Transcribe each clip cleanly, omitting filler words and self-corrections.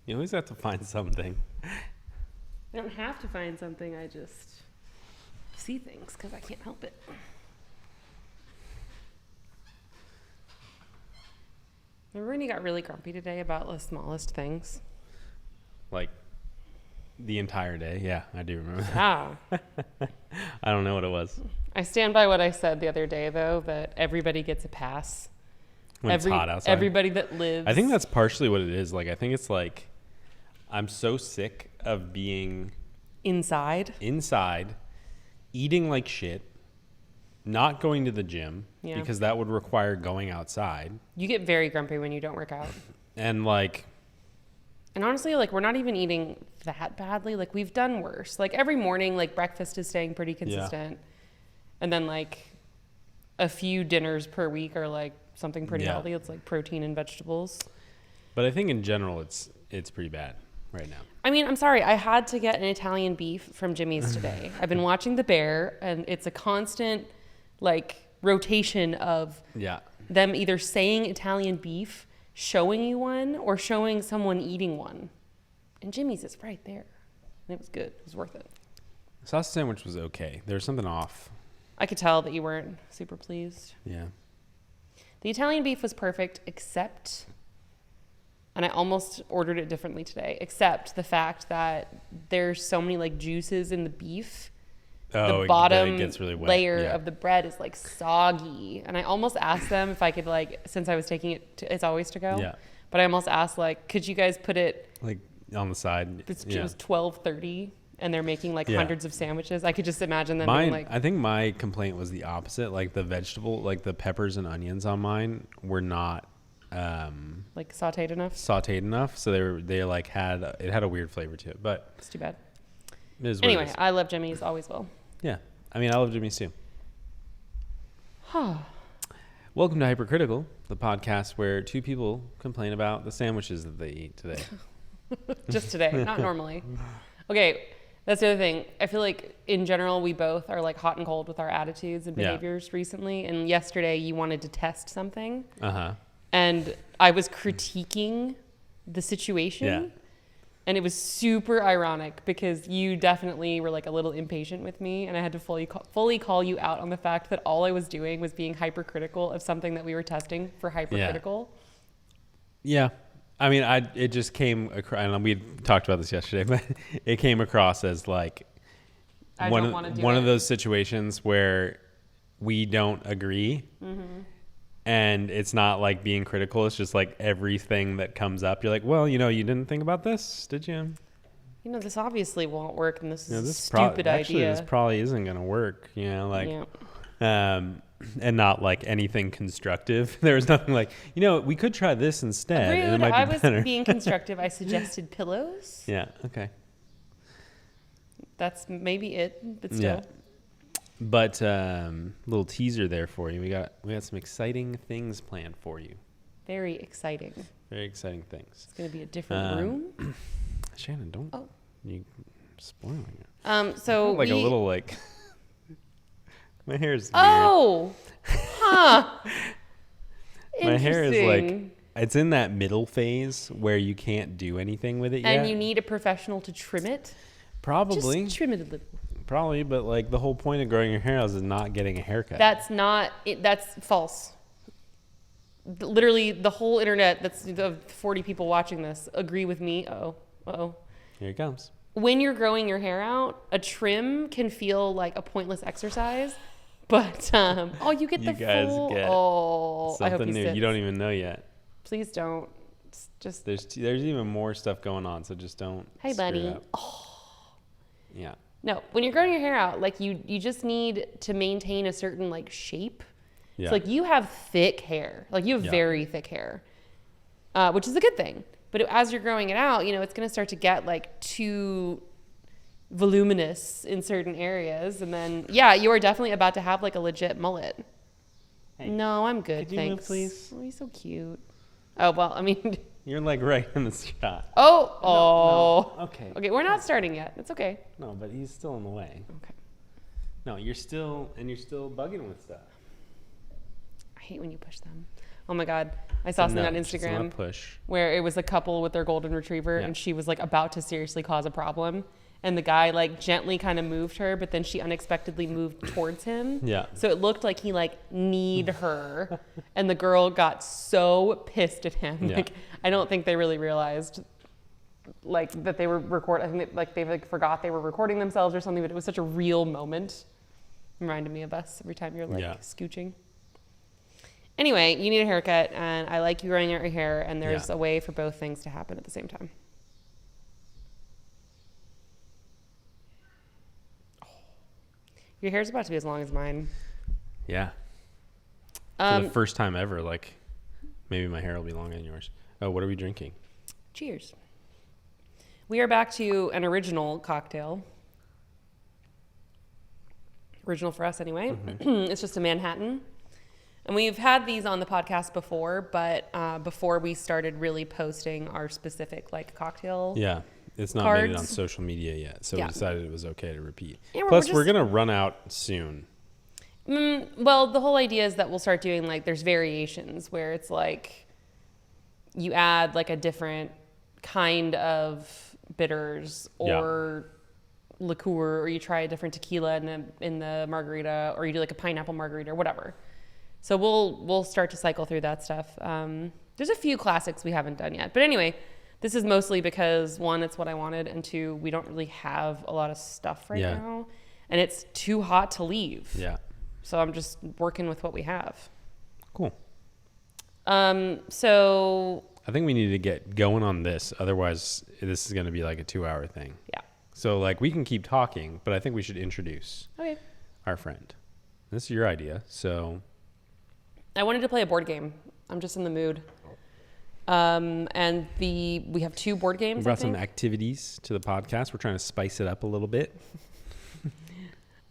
You always have to find something. I don't have to find something. I just see things because I can't help it. Remember when you got really grumpy today about the smallest things? Like, the entire day? Yeah, I do remember that. Yeah. I don't know what it was. I stand by what I said the other day, though, that everybody gets a pass. When it's hot outside. Everybody that lives. I think that's partially what it is. Like, I think it's like, I'm so sick of being inside, eating like shit, not going to the gym because that would require going outside. You get very grumpy when you don't work out. And like, and honestly, like, we're not even eating that badly. Like, we've done worse. Like, every morning, like, breakfast is staying pretty consistent. Yeah. And then, like, a few dinners per week are, like, something pretty healthy. It's, like, protein and vegetables. But I think in general, it's pretty bad right now. I mean, I'm sorry. I had to get an Italian beef from Jimmy's today. I've been watching The Bear, and it's a constant, like, rotation of them either saying Italian beef, showing you one, or showing someone eating one. And Jimmy's is right there. And it was good. It was worth it. The sausage sandwich was okay. There was something off. I could tell that you weren't super pleased. Yeah. The Italian beef was perfect, except, and I almost ordered it differently today, except the fact that there's so many, like, juices in the beef. The bottom really layer of the bread is, like, soggy. And I almost asked them if I could, like, since I was taking it to It's Always To Go. Yeah. But I almost asked, like, could you guys put it, like, on the side? It was $12.30. And they're making, like, hundreds of sandwiches. I could just imagine them being like... I think my complaint was the opposite. Like, the vegetable, like, the peppers and onions on mine were not... like, sauteed enough? So they had a weird flavor to it. But... It's too bad. It is what anyway, it is. I love Jimmy's. Always will. Yeah. I mean, I love Jimmy's too. Welcome to Hypercritical, the podcast where two people complain about the sandwiches that they eat today. Just today, not normally. Okay. That's the other thing. I feel like in general, we both are, like, hot and cold with our attitudes and behaviors recently. And yesterday you wanted to test something. And I was critiquing the situation. Yeah. And it was super ironic because you definitely were, like, a little impatient with me. And I had to fully call you out on the fact that all I was doing was being hypercritical of something that we were testing for hypercritical. Yeah. I mean, it just came across, and we talked about this yesterday, but it came across as, like, one of those situations where we don't agree. Mm-hmm. And it's not like being critical. It's just like everything that comes up, you're like, well, you didn't think about this, did you? This obviously won't work, and this is a stupid idea. Actually, this probably isn't going to work, and not like anything constructive. There was nothing like, we could try this instead. Rude. And it might be better. Was being constructive. I suggested pillows. Yeah. Okay. That's maybe it, but still. Yeah. But little teaser there for you. We got some exciting things planned for you. Very exciting. Very exciting things. It's going to be a different room. Shannon, don't. Oh. You spoiling it. So like a little like. My hair's weird. Oh. Huh. My hair is like, it's in that middle phase where you can't do anything with it yet. And you need a professional to trim it. Probably. Just trim it a little. Probably, but like the whole point of growing your hair out is not getting a haircut. That's not it. That's false. Literally, the whole internet, that's the 40 people watching this, agree with me. Uh-oh. Here it comes. When you're growing your hair out, a trim can feel like a pointless exercise, but you get the guys full. Get something I hope new. You don't even know yet. Please don't. Just there's even more stuff going on, so just don't. Hey, buddy. Yeah. No, when you're growing your hair out, like you just need to maintain a certain like shape. Yeah. So like you have thick hair, like you have very thick hair, which is a good thing. But as you're growing it out, it's going to start to get like too voluminous in certain areas. And then, you are definitely about to have like a legit mullet. Hey, no, I'm good. Could you move, please? Oh, he's so cute. Oh, well, I mean... You're like right in the shot. No. Okay. Okay, we're not starting yet. It's okay. No, but he's still in the way. Okay. No, you're still bugging with stuff. I hate when you push them. Oh my God. I saw something on It's not a Instagram push. where it was a couple with their golden retriever and she was like about to seriously cause a problem. And the guy like gently kind of moved her, but then she unexpectedly moved towards him. Yeah. So it looked like he like kneed her. And the girl got so pissed at him. Yeah. Like, I don't think they really realized like that they were recording. I think they like forgot they were recording themselves or something, but it was such a real moment. Reminded me of us every time you're like scooching. Anyway, you need a haircut, and I like you growing out your hair, and there's a way for both things to happen at the same time. Your hair's about to be as long as mine. Yeah. For the first time ever, like, maybe my hair will be longer than yours. Oh, what are we drinking? Cheers. We are back to an original cocktail. Original for us, anyway. Mm-hmm. It's just a Manhattan. And we've had these on the podcast before, but before we started really posting our specific like cocktail. Yeah, it's not made it on social media yet, so we decided it was okay to repeat. Yeah, Plus, we're gonna run out soon. Well, the whole idea is that we'll start doing like there's variations where it's like you add like a different kind of bitters or liqueur, or you try a different tequila in the margarita, or you do like a pineapple margarita or whatever. So we'll start to cycle through that stuff. There's a few classics we haven't done yet. But anyway, this is mostly because, one, it's what I wanted, and two, we don't really have a lot of stuff right now. And it's too hot to leave. Yeah. So I'm just working with what we have. Cool. So I think we need to get going on this. Otherwise, this is going to be like a 2-hour thing. Yeah. So like we can keep talking, but I think we should introduce our friend. This is your idea, so... I wanted to play a board game. I'm just in the mood. And we have 2 board games. We brought some activities to the podcast. We're trying to spice it up a little bit.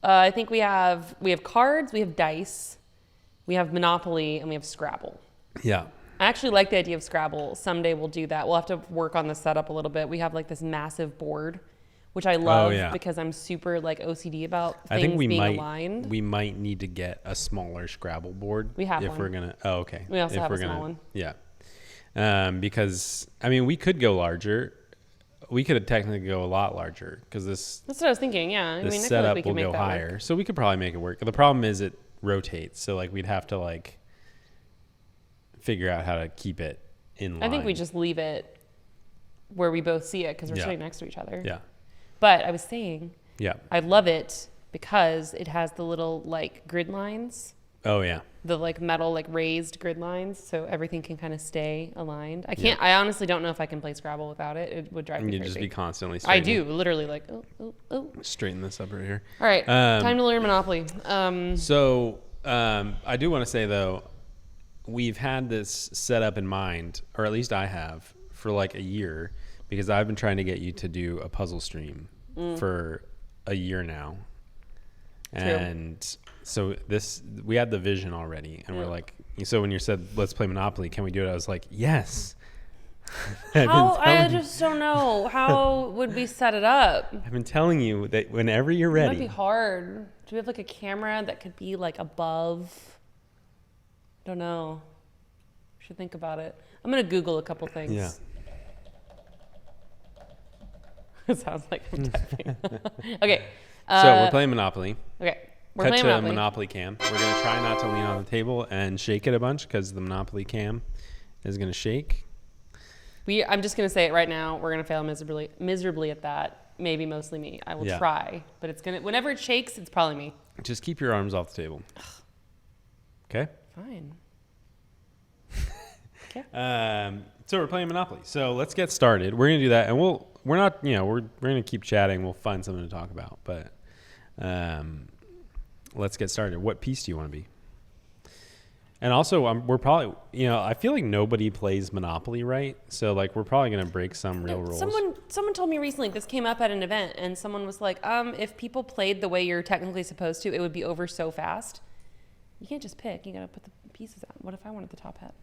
I think we have cards, we have dice, we have Monopoly, and we have Scrabble. Yeah. I actually like the idea of Scrabble. Someday we'll do that. We'll have to work on the setup a little bit. We have like this massive board, which I love because I'm super like OCD about things being aligned. We might need to get a smaller Scrabble board. We have if one. We're gonna. Oh, okay. We also have a small one. Yeah. Because I mean, we could go larger. We could technically go a lot larger because this. That's what I was thinking. Yeah. I mean, the I setup feel like we will can go make that higher, work. so we could probably make it work. The problem is it rotates, so like we'd have to like figure out how to keep it in line. I think we just leave it where we both see it because we're sitting next to each other. Yeah. But I was saying, I love it because it has the little like grid lines. Oh yeah. The like metal like raised grid lines, so everything can kind of stay aligned. I can't. I honestly don't know if I can play Scrabble without it. It would drive me crazy. You'd just be constantly. I do literally like Straighten this up right here. All right, time to learn Monopoly. So I do want to say though, we've had this set up in mind, or at least I have, for like a year, because I've been trying to get you to do a puzzle stream for a year now. And so we had the vision already, and we're like, so when you said, let's play Monopoly, can we do it? I was like, yes. I just don't know. How would we set it up? I've been telling you that whenever you're ready. It might be hard. Do we have like a camera that could be like above? I don't know. Should think about it. I'm going to Google a couple things. Yeah. It sounds like I'm typing. Okay. So we're playing Monopoly. Okay. We're Cut playing to Monopoly. Monopoly cam. We're going to try not to lean on the table and shake it a bunch because the Monopoly cam is going to shake. I'm just going to say it right now. We're going to fail miserably at that. Maybe mostly me. I will try. But it's going to, whenever it shakes, it's probably me. Just keep your arms off the table. Okay? Fine. Okay. So we're playing Monopoly. So let's get started. We're going to do that. And we're not, we're going to keep chatting. We'll find something to talk about. But let's get started. What piece do you want to be? And also, we're probably, I feel like nobody plays Monopoly, right? So, like, we're probably going to break some real rules. Someone told me recently, this came up at an event, and someone was like, if people played the way you're technically supposed to, it would be over so fast. You can't just pick. You got to put the pieces out. What if I wanted the top hat?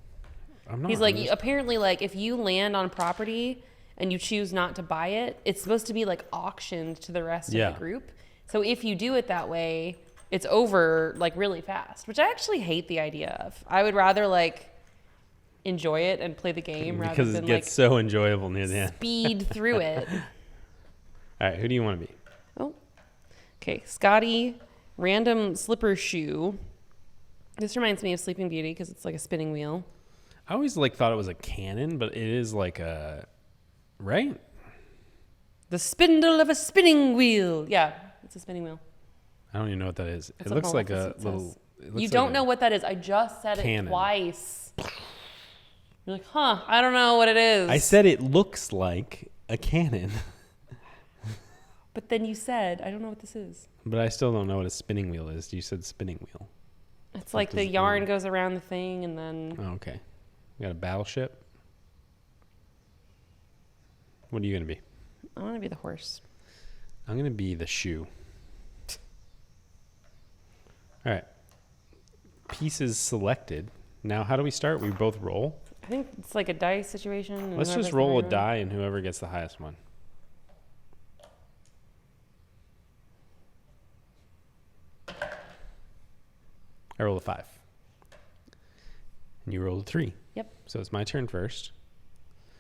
He's like, apparently, like, if you land on property and you choose not to buy it, it's supposed to be, like, auctioned to the rest of the group. So if you do it that way, it's over like really fast, which I actually hate the idea of. I would rather like enjoy it and play the game rather because than it gets so enjoyable near the end. speed through it. All right, who do you want to be? Oh, okay. Scotty, random slipper shoe. This reminds me of Sleeping Beauty because it's like a spinning wheel. I always thought it was a cannon, but it is like a right. The spindle of a spinning wheel. Yeah, it's a spinning wheel. I don't even know what that is. That's It what looks like a Maleficent little. says. It looks You like don't a know what that is. I just said cannon. it twice. You're like, huh? I don't know what it is. I said it looks like a cannon, But then you said, I don't know what this is. but I still don't know what a spinning wheel is. You said spinning wheel. It's like does the it yarn mean? goes around the thing and then Oh, okay. We got a battleship. What are you gonna be? I want to be the horse. I'm gonna be the shoe. All right. Pieces selected. Now, how do we start? We both roll. I think it's like a dice situation. And Let's whoever just gets the roll a higher one. die, and whoever gets the highest one. I rolled a 5. And you rolled a 3. Yep. So it's my turn first.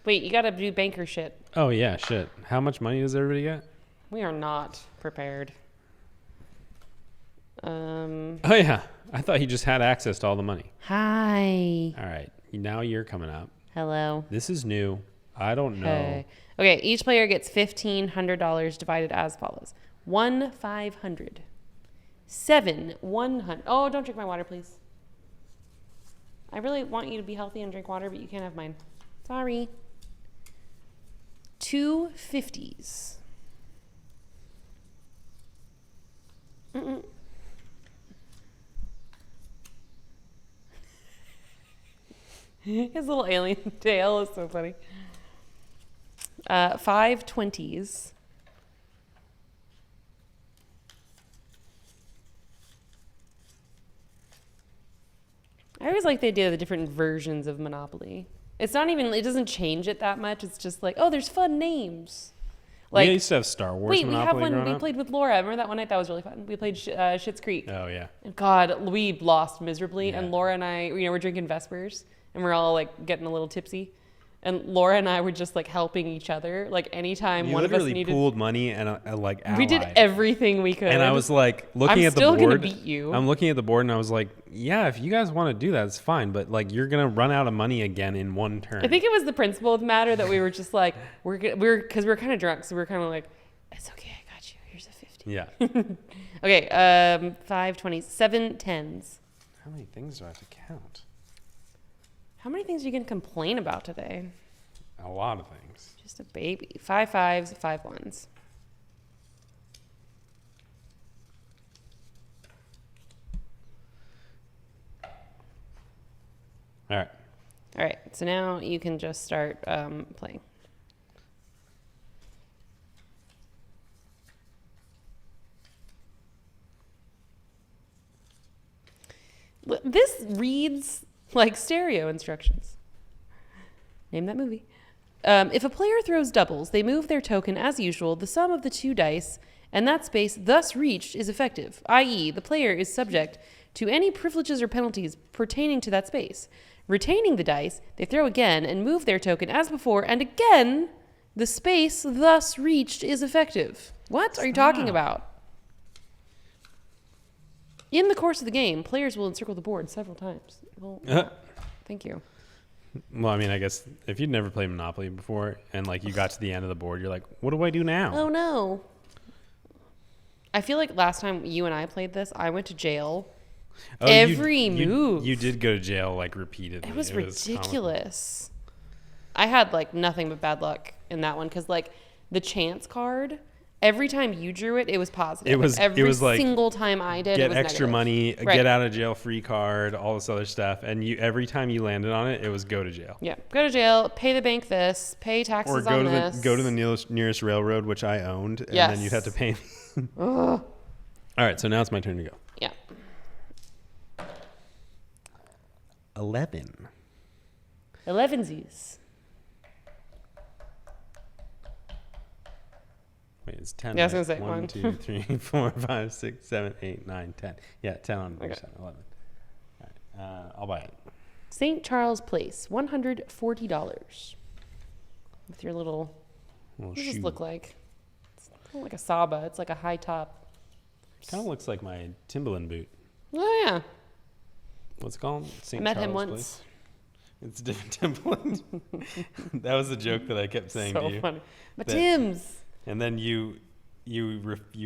Wait, you got to do banker shit. Oh, yeah, shit. How much money does everybody get? We are not prepared. Oh, yeah. I thought he just had access to all the money. Hi. All right. Now you're coming up. Hello. This is new. I don't know. Hey. Okay, each player gets $1,500 divided as follows. 1 500. 7 100. Oh, don't drink my water, please. I really want you to be healthy and drink water, but you can't have mine. Sorry. 2 50s. Mm-mm. His little alien tail is so funny. 5 20s. I always like the idea of the different versions of Monopoly. It's not even, it doesn't change it that much. It's just like, oh, there's fun names. Like, we used to have Star Wars wait, we have Monopoly one, growing we up. played with Laura. Remember that one night? That was really fun. We played Schitt's Creek. Oh, yeah. And God, we lost miserably. Yeah. And Laura and I, we're drinking Vespers. And we're all like getting a little tipsy. And Laura and I were just like helping each other. Like anytime You one of us literally needed. pooled money and like allied. We did everything we could. And I was like looking I'm at the still board. gonna beat you. I'm looking at the board and I was like, yeah, if you guys want to do that, it's fine. But like, you're gonna run out of money again in one turn. I think it was the principle of the matter that we were just like, because we were kind of drunk. So we were kind of like, it's okay, I got you. Here's a 50. Yeah. Okay, 5 20s, 7 10s. How many things do I have to count? How many things are you going to complain about today? A lot of things. Just a baby. 5 5s, 5 1s. All right. All right, so now you can just start playing. This reads like stereo instructions. Name that movie. If a player throws doubles, they move their token as usual. The sum of the 2 dice and that space thus reached is effective, i.e., the player is subject to any privileges or penalties pertaining to that space. Retaining the dice, they throw again and move their token as before, and again, the space thus reached is effective. What are you talking about? In the course of the game, players will encircle the board several times. Well, thank you. Well, I mean, I guess if you'd never played Monopoly before and like you got to the end of the board, you're like, what do I do now? Oh no. I feel like last time you and I played this, I went to jail. Oh, Every move. You did go to jail like repeatedly. It was comical. ridiculous. I had like nothing but bad luck in that one because like the chance card, every time you drew it, it was positive. It was every like, single time I did, it get was extra negative. money, Right. get out of jail free card, all this other stuff, and you every time you landed on it, it was go to jail. Yeah, go to jail, pay the bank this, pay taxes Or go on to this. the nearest railroad, which I owned, and Yes. then you'd have to pay me. All right, so now it's my turn to go. Yeah. 11. 11sies. Wait, it's 10. Yeah, I was right? gonna say 1, 2, 3, 4, 5, 6, 7, 8, 9, 10. Yeah, 10 on Okay. each side. 11. All right, I'll buy it. St. Charles Place, $140. With your little, what does this look like? It's kind of like a Saba. It's like a high top. Kind of looks like my Timberland boot. Oh, yeah. What's it called? I met him once. It's a different Timberland. That was the joke that I kept saying to you. So funny. But Tim's. And then you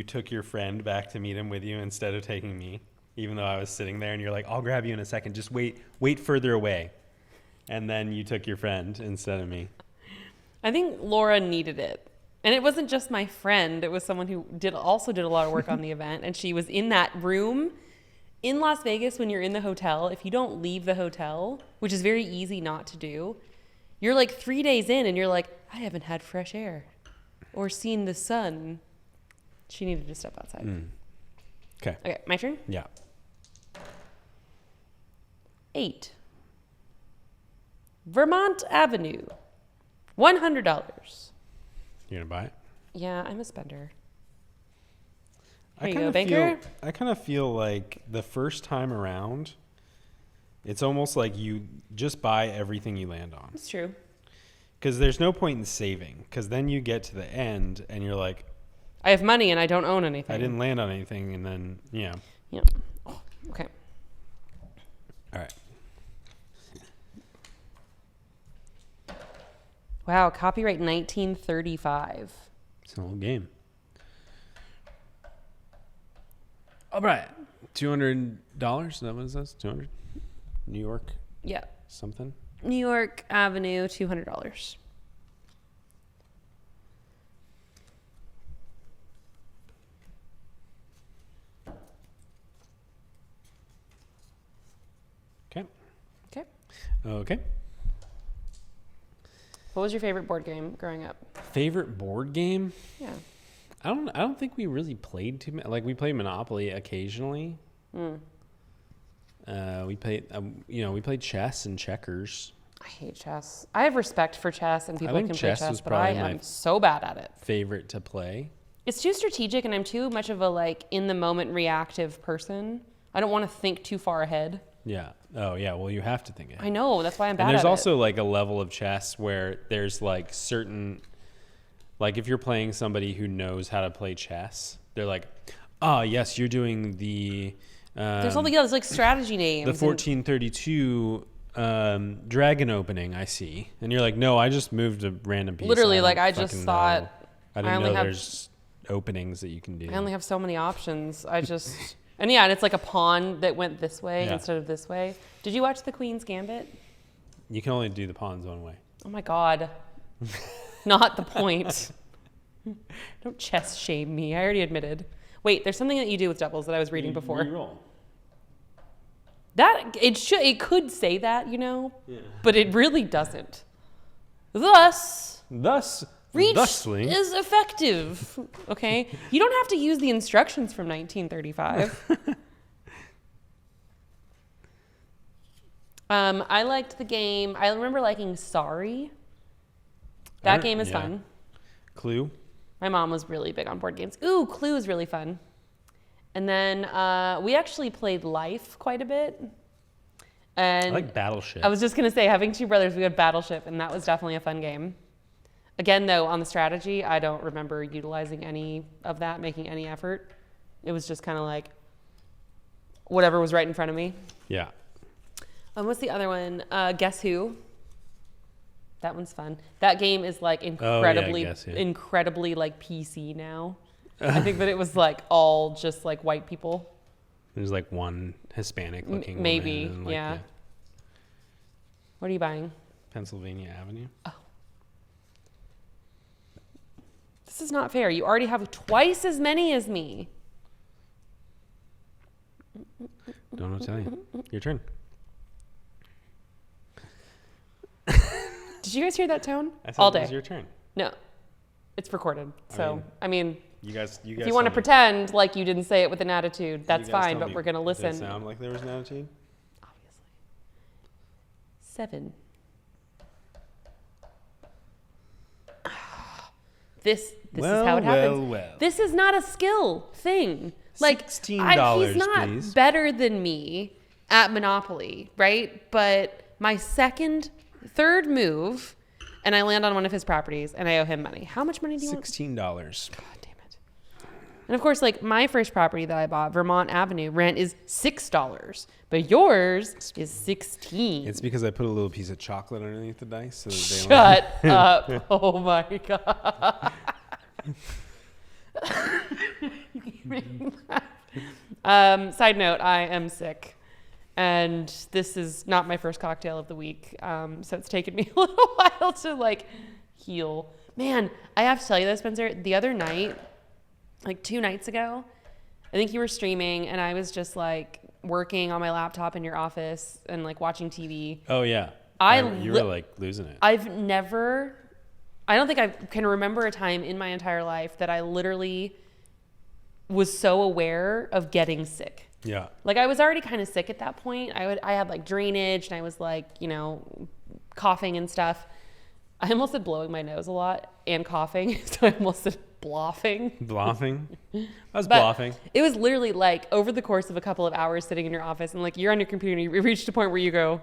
took your friend back to meet him with you instead of taking me, even though I was sitting there, and you're like, I'll grab you in a second. Just wait further away. And then you took your friend instead of me. I think Laura needed it. And it wasn't just my friend. It was someone who also did a lot of work on the event. And she was in that room in Las Vegas. When you're in the hotel, if you don't leave the hotel, which is very easy not to do, you're like 3 days in and you're like, I haven't had fresh air or seen the sun. She needed to step outside. Okay, my turn? Yeah. 8. Vermont Avenue, $100. You're going to buy it? Yeah, I'm a spender. Here you go, banker. I kind of feel like the first time around, it's almost like you just buy everything you land on. It's true. Because there's no point in saving. Because then you get to the end and you're like, I have money and I don't own anything. I didn't land on anything. And then, Yeah. Oh, okay. All right. Wow, copyright 1935. It's an old game. All right. $200. Is that what it says? 200. New York. Yeah. Something. New York Avenue, $200. Okay. Okay. Okay. What was your favorite board game growing up? Favorite board game? Yeah. I don't think we really played too much. Like, we played Monopoly occasionally. We played chess and checkers. I hate chess. I have respect for chess and people I who think can play chess chess, was but I probably am my so bad at it. Favorite to play. It's too strategic and I'm too much of a like in the moment reactive person. I don't want to think too far ahead. Yeah. Oh, yeah. Well, you have to think ahead. I know. That's why I'm bad at it. And there's also like a level of chess where there's like certain, like if you're playing somebody who knows how to play chess, they're like, oh, yes, you're doing the... there's something else, like strategy names. The 1432 dragon opening, I see. And you're like, no, I just moved a random piece. Literally, like I just thought... I didn't know there's openings that you can do. I only have so many options. And yeah, and it's like a pawn that went this way instead of this way. Did you watch The Queen's Gambit? You can only do the pawns one way. Oh my God. Not the point. Don't chess shame me. I already admitted. Wait, there's something that you do with doubles that I was reading before. Reroll. That it could say that, but it really doesn't. Thus, reach thusly is effective. Okay, you don't have to use the instructions from 1935. I liked the game. I remember liking Sorry. That game is fun. Clue. My mom was really big on board games. Ooh, Clue is really fun. And then we actually played Life quite a bit. And I like Battleship. I was just going to say, having two brothers, we had Battleship, and that was definitely a fun game. Again, though, on the strategy, I don't remember utilizing any of that, making any effort. It was just kind of like whatever was right in front of me. Yeah. What's the other one? Guess Who? That one's fun. That game is like incredibly like PC now. I think that it was like all just like white people. There's like one Hispanic looking maybe, woman and, like, yeah. What are you buying? Pennsylvania Avenue. Oh. This is not fair. You already have twice as many as me. Don't know what to tell you. Your turn. Did you guys hear that tone? I said all day. It was your turn. No, it's recorded. So I mean you guys. If you want to pretend like you didn't say it with an attitude, that's fine. But we're gonna listen. Did it sound like there was an attitude? Obviously. 7. This is how it happens. Well. This is not a skill thing. Like $16, he's not please. better than me at Monopoly, right? But my third move, and I land on one of his properties, and I owe him money. How much money do you want? $16. God damn it. And of course, like my first property that I bought, Vermont Avenue, rent is $6, but yours is $16. It's because I put a little piece of chocolate underneath the dice. So that Shut up. Oh my God. Side note, I am sick. And this is not my first cocktail of the week. So it's taken me a little while to like heal. Man, I have to tell you this, Spencer. The other night, like 2 nights ago, I think you were streaming and I was just like working on my laptop in your office and like watching TV. Oh, yeah. You were like losing it. I don't think I can remember a time in my entire life that I literally was so aware of getting sick. Yeah. Like I was already kind of sick at that point. I had like drainage and I was like, you know, coughing and stuff. I almost said blowing my nose a lot and coughing. So I almost said bluffing. Bluffing? I was bluffing. It was literally like over the course of a couple of hours sitting in your office and like you're on your computer and you reached a point where you go,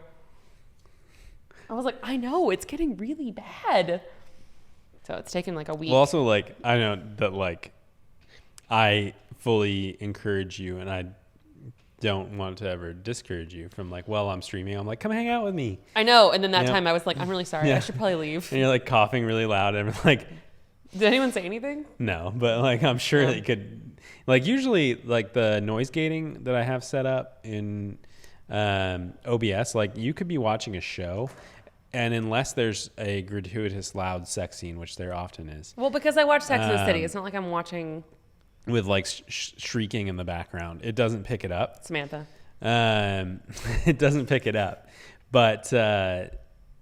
I was like, I know, it's getting really bad. So it's taken like a week. Well, also like, I know that like I fully encourage you and I don't want to ever discourage you from like, well, I'm streaming. I'm like, come hang out with me. I know. And then that time I was like, I'm really sorry. Yeah. I should probably leave. And you're like coughing really loud and I'm like, did anyone say anything? no, but like, I'm sure that you could, like usually like the noise gating that I have set up in OBS, like you could be watching a show and unless there's a gratuitous loud sex scene, which there often is. Well, because I watch Sex and the City. It's not like I'm watching with like shrieking in the background. It doesn't pick it up. Samantha. It doesn't pick it up. But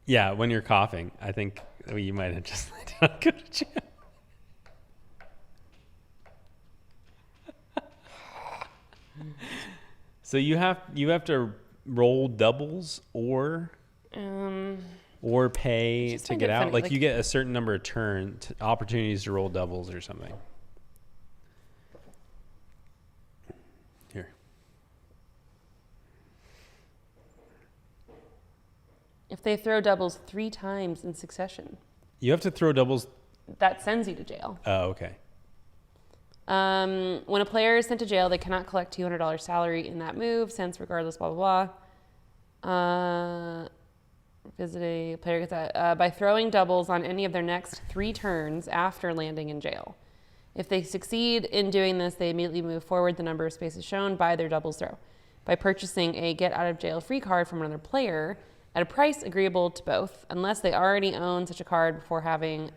yeah, when you're coughing, I think you might have just laid down and go to jail. So you have to roll doubles or pay to get out. Like you get a certain number of opportunities to roll doubles or something. Here. If they throw doubles 3 times in succession. You have to throw doubles. That sends you to jail. Oh, okay. When a player is sent to jail, they cannot collect $200 salary in that move, since regardless, blah, blah, blah. Visit a player gets that by throwing doubles on any of their next 3 turns after landing in jail. If they succeed in doing this, they immediately move forward the number of spaces shown by their doubles throw. By purchasing a get out of jail free card from another player at a price agreeable to both, unless they already own such a card before having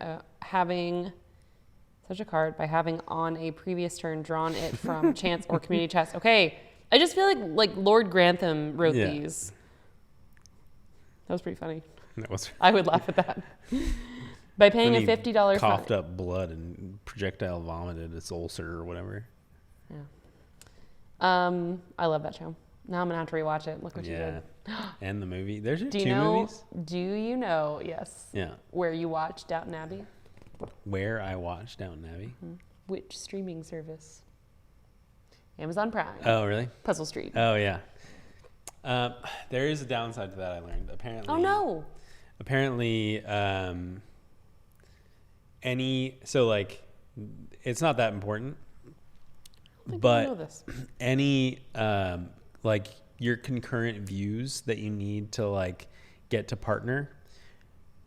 such a card by having on a previous turn drawn it from chance or community chest. Okay, I just feel like Lord Grantham wrote these. That was pretty funny. I would laugh at that. By paying a $50 fine. Coughed up blood and projectile vomited its ulcer or whatever. Yeah. I love that show. Now I'm gonna have to rewatch it. Look what you did. And the movie. There's 2 movies. Do you know? Yes. Yeah. Where you watched Downton Abbey? Where I watched Downton Abbey. Which streaming service? Amazon Prime. Oh, really? Puzzle Street. Oh, yeah. There is a downside to that, I learned. Apparently. Oh, no. Apparently, it's not that important. But I know this. Any, your concurrent views that you need to, get to partner,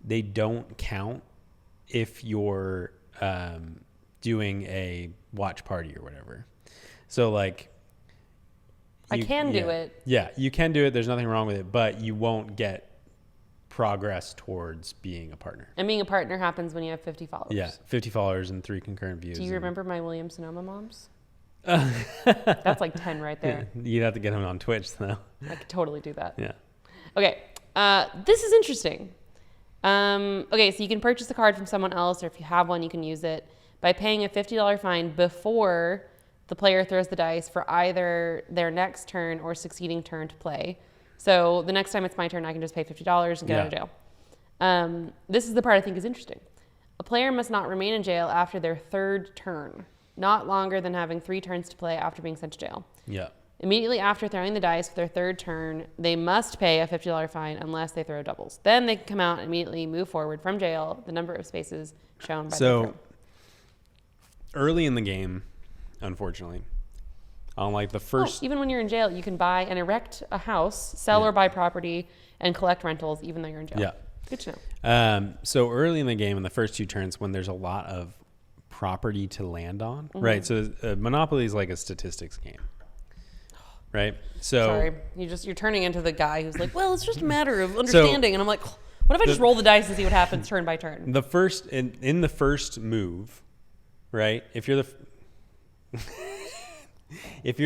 they don't count if you're doing a watch party or whatever. So I can do it. Yeah, you can do it. There's nothing wrong with it, but you won't get progress towards being a partner. And being a partner happens when you have 50 followers. Yeah, 50 followers and 3 concurrent views. Do you remember my William Sonoma moms? That's like 10 right there. Yeah, you'd have to get them on Twitch, though. I could totally do that. Yeah. Okay, this is interesting. Okay, so you can purchase a card from someone else, or if you have one, you can use it by paying a $50 fine before the player throws the dice for either their next turn or succeeding turn to play. So the next time it's my turn, I can just pay $50 and get out of jail. This is the part I think is interesting. A player must not remain in jail after their 3rd turn, not longer than having 3 turns to play after being sent to jail. Yeah. Immediately after throwing the dice for their third turn, they must pay a $50 fine unless they throw doubles. Then they can come out and immediately move forward from jail the number of spaces shown by the throw. Early in the game, unfortunately, on like the first... even when you're in jail, you can buy and erect a house, sell or buy property, and collect rentals even though you're in jail. Yeah. Good to know. So early in the game, in the first 2 turns, when there's a lot of property to land on, right? So Monopoly is like a statistics game, right? So sorry, you're turning into the guy who's like, well, it's just a matter of understanding, and I'm like, what if I just roll the dice and see what happens turn by turn? The first in the first move, right? If you're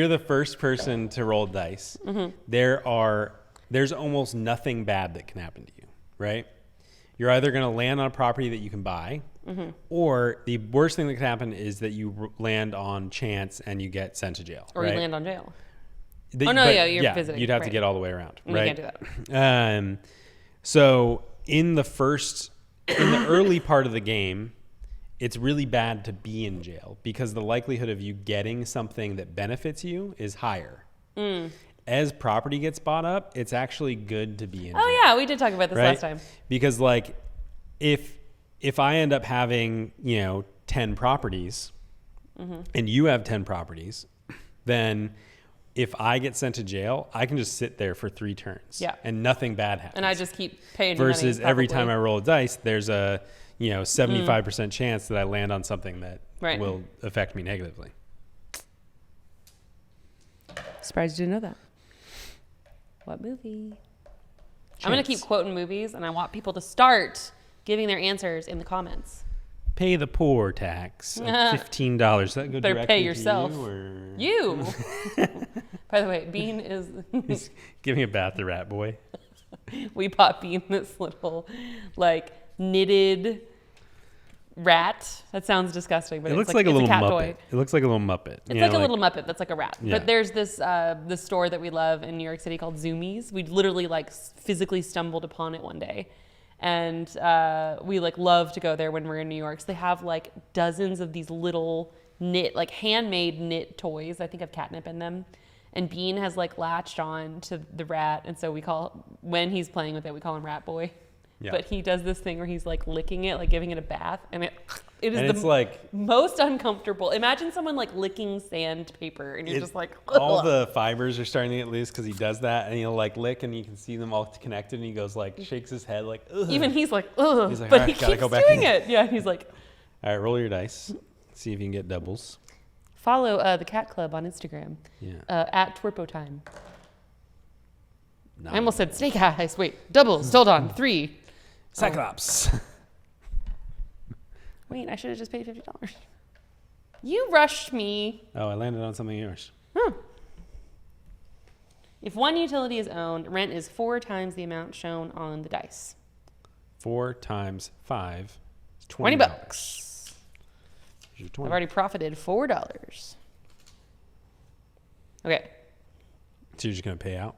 the first person to roll dice, there's almost nothing bad that can happen to you, right? You're either going to land on a property that you can buy, or the worst thing that could happen is that you land on chance and you get sent to jail. Or right? You land on jail. You're visiting. You'd have to get all the way around, and right? You can't do that. So in the early part of the game, it's really bad to be in jail because the likelihood of you getting something that benefits you is higher. As property gets bought up, it's actually good to be in jail. Oh yeah, we did talk about this last time. Because like if I end up having, 10 properties and you have 10 properties, then if I get sent to jail, I can just sit there for 3 turns and nothing bad happens. And I just keep paying versus money, every time I roll a dice, there's a 75% chance that I land on something that will affect me negatively. Surprised you didn't know that. What movie? Chance. I'm going to keep quoting movies, and I want people to start giving their answers in the comments. Pay the poor tax of $15. Is that good? Better pay yourself. To you. By the way, Bean is... He's giving a bath to Rat Boy. We bought Bean this little, knitted rat. That sounds disgusting, but it looks it's like a little cat Muppet. Toy. It looks like a little Muppet. It's like a little Muppet that's like a rat. Yeah. But there's this the store that we love in New York City called Zoomies. We literally physically stumbled upon it one day. And we love to go there when we're in New York. So they have dozens of these little handmade knit toys. I think have catnip in them. And Bean has latched on to the rat. And so when he's playing with it, we call him Rat Boy. Yeah. But he does this thing where he's licking it, giving it a bath. And it is most uncomfortable. Imagine someone licking sandpaper and you're just ugh. All the fibers are starting to get loose because he does that. And he'll lick and you can see them all connected. And he goes shakes his head ugh. Even he's ugh. He's but he keeps doing it. Yeah, he's all right, roll your dice. See if you can get doubles. Follow the Cat Club on Instagram. Yeah. At Twerpo Time. I almost said snake eyes. Wait, doubles. Hold on. 3. Cyclops. Wait, I should have just paid $50. You rushed me. Oh, I landed on something of yours. Huh. If one utility is owned, rent is 4 times the amount shown on the dice. 4 times 5 is $20. I've 20. already profited $4. Okay. So you're just going to pay out?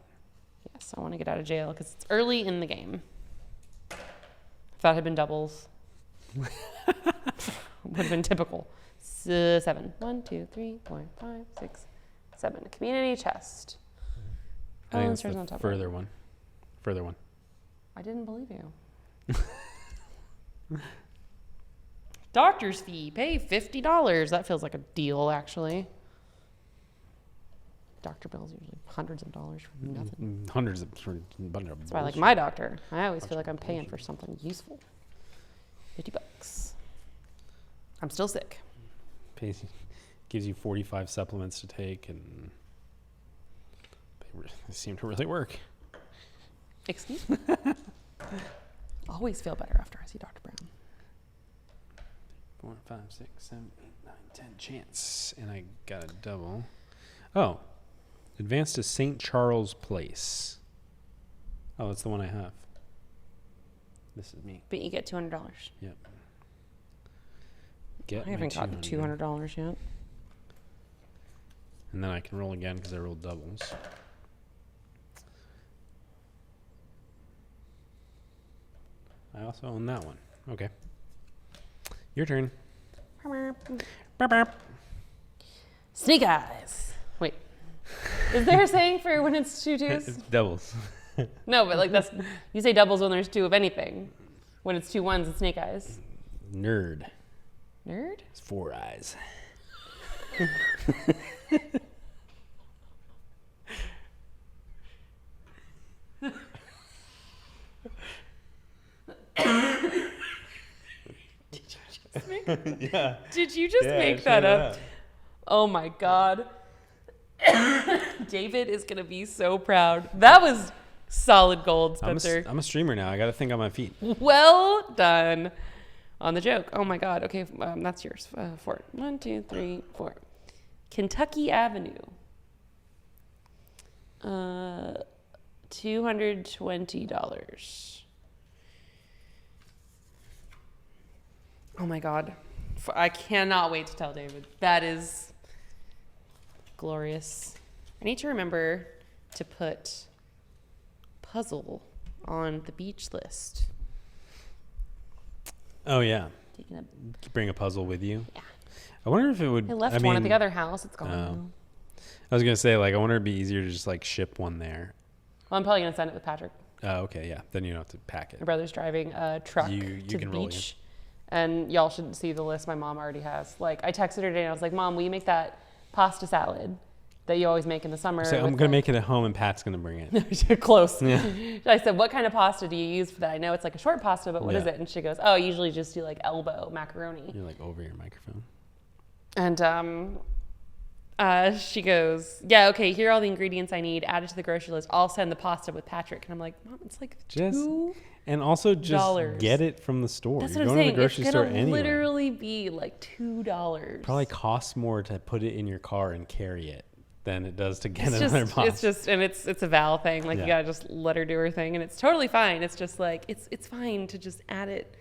Yes, I want to get out of jail because it's early in the game. If that had been doubles, would have been typical. 7. 1, 2, 3, 4, 5, 6, 7. Community chest. I think that's the further one. I didn't believe you. Doctor's fee. Pay $50. That feels like a deal, actually. Doctor bills usually hundreds of dollars for nothing. Hundreds of for That's why I like my doctor. I always feel like I'm paying for something useful. $50. I'm still sick. Gives you 45 supplements to take, and they seem to really work. Excuse me? Always feel better after I see Dr. Brown. 4, 5, 6, 7, 8, 9, 10 chance, and I got a double. Oh. Advance to St. Charles Place. Oh, that's the one I have. This is me. But you get $200. Yep. I haven't gotten $200 yet. And then I can roll again because I rolled doubles. I also own that one. Okay. Your turn. Snake eyes. Wait. Is there a saying for when it's two twos? It's doubles. No, but like you say doubles when there's two of anything. When it's two ones, it's snake eyes. Nerd. Nerd? It's 4 eyes. Yeah. Did you just make that up? Oh my God. David is going to be so proud. That was solid gold, Spencer. I'm a streamer now. I got to think on my feet. Well done on the joke. Oh my God. Okay, that's yours. 4. 1, 2, 3, 4. Kentucky Avenue. $220. Oh my God. I cannot wait to tell David. That is glorious. I need to remember to put puzzle on the beach list. Oh, yeah. Taking a, Bring a puzzle with you. Yeah. I wonder if it would. I left one at the other house. It's gone now. I was going to say, like, I wonder if it'd be easier to just, like, ship one there. Well, I'm probably going to send it with Patrick. Oh, okay, yeah. Then you don't have to pack it. My brother's driving a truck You to the can roll beach. And y'all should see the list my mom already has. Like, I texted her today and I was like, Mom, will you make that pasta salad that you always make in the summer? So I'm going to make it at home and Pat's going to bring it. You're close. Yeah. I said, what kind of pasta do you use for that? I know it's like a short pasta, but what is it? And she goes, oh, I usually just do like elbow macaroni. You're like over your microphone. And she goes, yeah, okay, here are all the ingredients I need. Add it to the grocery list. I'll send the pasta with Patrick. And I'm like, Mom, it's like $2. And also just get it from the store. That's You're what I'm going saying. to the grocery store It's gonna anyway. literally be like $2. Probably costs more to put it in your car and carry it than it does to get It's another just, pasta. it's just, and it's a Val thing. Like you gotta just let her do her thing, and it's totally fine. It's just like it's fine to just add it.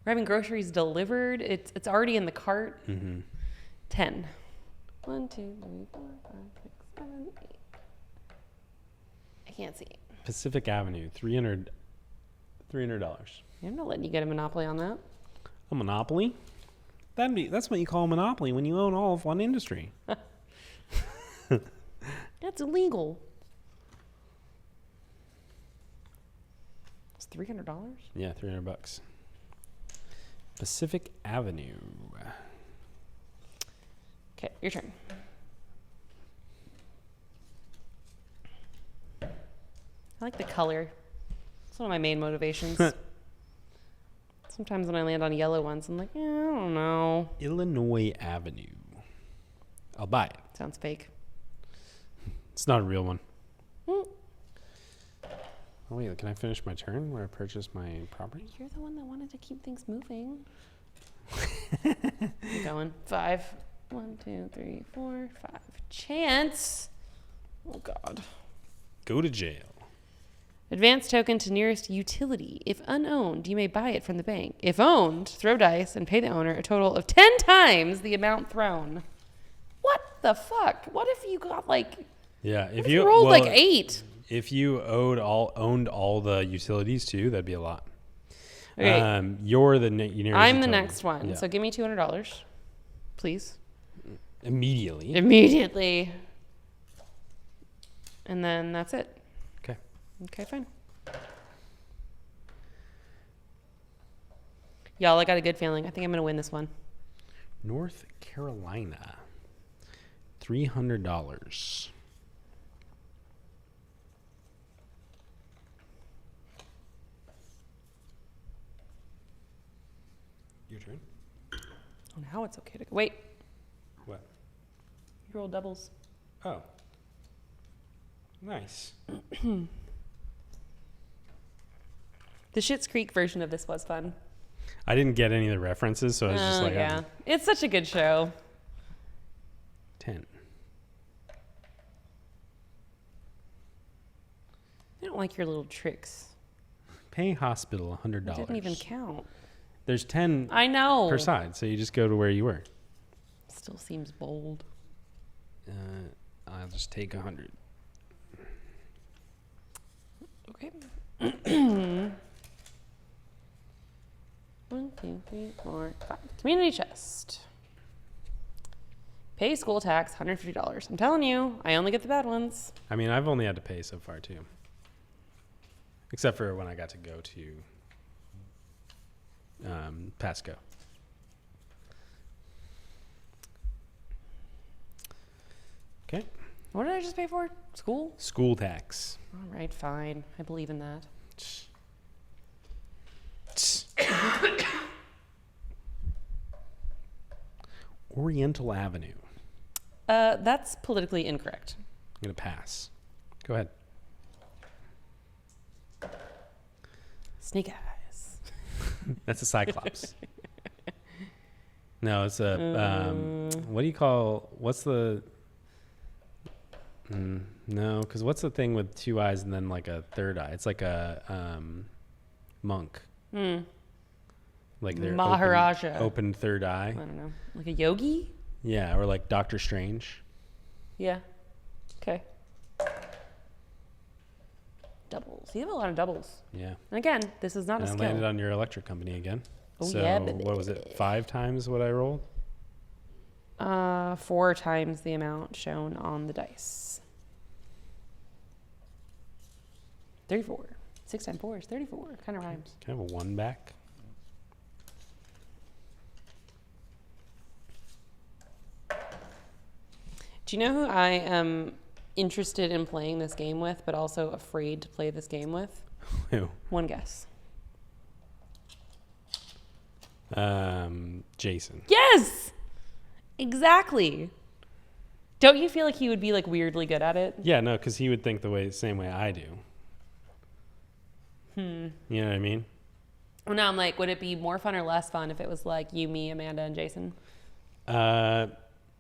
We're having groceries delivered. It's already in the cart. 10. 1, 2, 3, 4, 5, 6, 7, 8. I can't see. Pacific Avenue, $300. I'm not letting you get a monopoly on that. A monopoly? That's what you call a monopoly when you own all of one industry. That's illegal. It's $300. Yeah, $300. Pacific Avenue. Okay, your turn. I like the color. It's one of my main motivations. Sometimes when I land on yellow ones, I'm like, I don't know. Illinois Avenue. I'll buy it. Sounds fake. It's not a real one. Oh, wait, can I finish my turn where I purchase my property? You're the one that wanted to keep things moving. Keep going. 5. 1, 2, 3, 4, 5. Chance. Oh, God. Go to jail. Advance token to nearest utility. If unowned, you may buy it from the bank. If owned, throw dice and pay the owner a total of 10 times the amount thrown. What the fuck? What if you got like... Yeah, if you rolled like 8? If you owned all the utilities too, that'd be a lot. Okay. You're the nearest. I'm the utility. next one. Yeah. So give me $200, please. Immediately. And then that's it. Okay. Okay, fine. Y'all, I got a good feeling. I think I'm going to win this one. North Carolina. $300. Your turn. Oh, now it's okay to go. Wait. What? You roll doubles. Oh. Nice. The Schitt's Creek version of this was fun. I didn't get any of the references, so I was just like, yeah. It's such a good show. 10. I don't like your little tricks. Pay hospital $100. It didn't even count. There's 10 I know. per side, so you just go to where you were. Still seems bold. I'll just take 100. Okay. 1, 2, 3, 4, 5. Community chest. Pay school tax, $150. I'm telling you, I only get the bad ones. I mean, I've only had to pay so far too. Except for when I got to go to Pasco. Okay. What did I just pay for? School? School tax. All right, fine. I believe in that. Oriental Avenue. That's politically incorrect. I'm going to pass. Go ahead. Snake eyes. That's a cyclops. No, it's a, what do you call, what's the, no, because what's the thing with two eyes and then like a third eye? It's like a monk. Like their Maharaja. open third I eye. don't know. Like a yogi? Yeah, or like Doctor Strange. Yeah. Okay. Doubles. You have a lot of doubles. Yeah. And again, this is not And a I skill. landed on your electric company again. Oh, So yeah, baby. what was it? 5 times what I rolled? 4 times the amount shown on the dice. 34. 6 times 4 is 34. Kind of rhymes. Can I have a 1 back? Do you know who I am interested in playing this game with, but also afraid to play this game with? Who? One guess. Jason. Yes! Exactly. Don't you feel like he would be like weirdly good at it? Yeah, no, because he would think same way I do. You know what I mean? Well, now I'm like, would it be more fun or less fun if it was like you, me, Amanda, and Jason?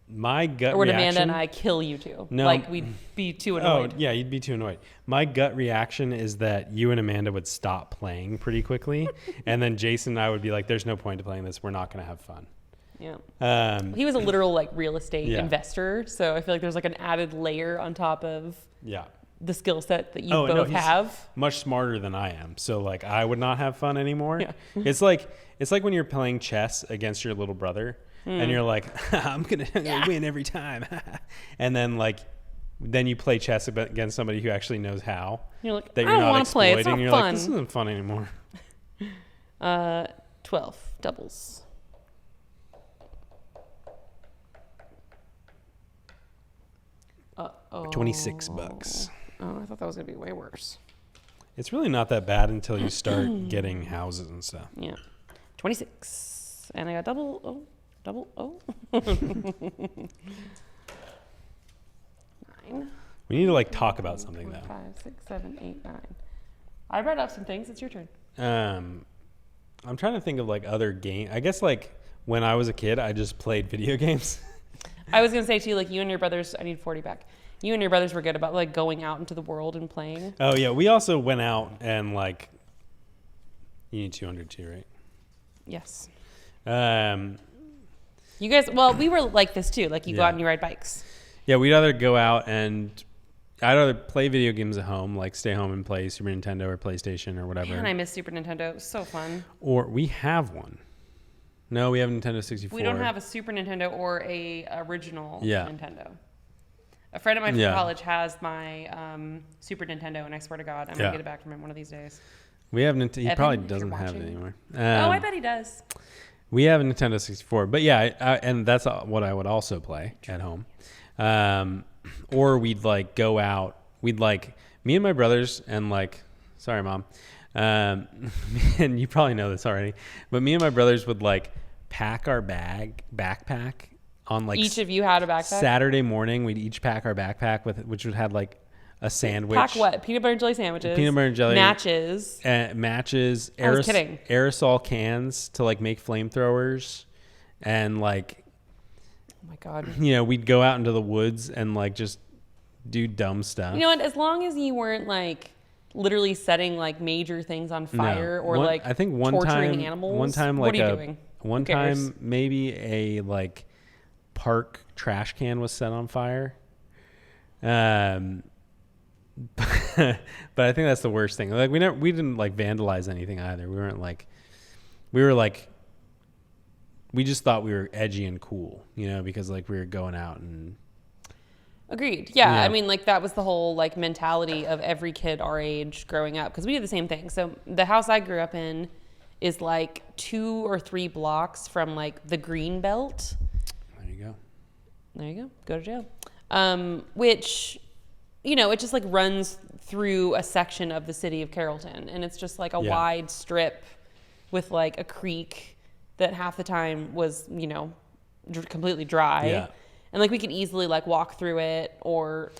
My gut Or would reaction. Amanda and I kill you two? No. Like we'd be too annoyed. Oh, yeah, you'd be too annoyed. My gut reaction is that you and Amanda would stop playing pretty quickly. And then Jason and I would be like, there's no point to playing this. We're not going to have fun. Yeah. He was a literal like real estate Yeah. investor. So I feel like there's like an added layer on top of Yeah. the skill set that you No, both he's have. much smarter than I am. So like I would not have fun anymore. Yeah. It's like when you're playing chess against your little brother and you're like, I'm gonna win every time. And then you play chess against somebody who actually knows how. You're like, That I you're don't not want to play. It's exploiting. not You're fun. like, this isn't fun anymore. 12 doubles. Oh. $26. Oh, I thought that was gonna be way worse. It's really not that bad until you start getting houses and stuff. Yeah. 26. And I got double O. 9. We need to like talk about something 4, though. 5, 6, 7, 8, 9. I brought up some things. It's your turn. I'm trying to think of like other game. I guess like when I was a kid, I just played video games. I was gonna say to you, like you and your brothers. I need 40 back. You and your brothers were good about like going out into the world and playing. Oh yeah, we also went out and like. You need 200 too, right? Yes. You guys. Well, we were like this too. Like you go Yeah. out and you ride bikes. Yeah, we'd either go out and I'd either play video games at home, like stay home and play Super Nintendo or PlayStation or whatever. Man, I miss Super Nintendo. It was so fun. Or we have one. No, we have a Nintendo 64. We don't have a Super Nintendo or a original Yeah. Nintendo. A friend of mine from Yeah. college has my Super Nintendo, and I swear to God, I'm Yeah. gonna get it back from him one of these days. We have Nintendo. He Evan, probably if you're doesn't have it watching. anymore. Oh, I bet he does. We have a Nintendo 64, but yeah, and that's what I would also play at home. Or we'd like go out. We'd like me and my brothers and like, sorry, Mom. And you probably know this already, but me and my brothers would like pack our backpack on like Each of you had a backpack. Saturday morning. We'd each pack our backpack which would have like a sandwich. Pack what? Peanut butter and jelly sandwiches. Peanut butter and jelly. Matches. Matches. I was kidding. Aerosol cans to like make flamethrowers, and like, Oh my God. you know, we'd go out into the woods and like just do dumb stuff. You know what? As long as you weren't like literally setting like major things on fire or like I think one torturing time, animals. One time, what like are you doing? one Who cares? time, maybe a like park trash can was set on fire. But I think that's the worst thing. Like we didn't like vandalize anything either. We were we just thought we were edgy and cool, you know, because like we were going out and. Agreed. Yeah. I mean, like that was the whole like mentality of every kid our age growing up, because we did the same thing. So the house I grew up in is like 2 or 3 blocks from like the green belt. There you go. There you go. Go to jail. Which, you know, it just like runs through a section of the city of Carrollton, and it's just like a wide strip with like a creek that half the time was, you know, completely dry. Yeah. And like we could easily like walk through it or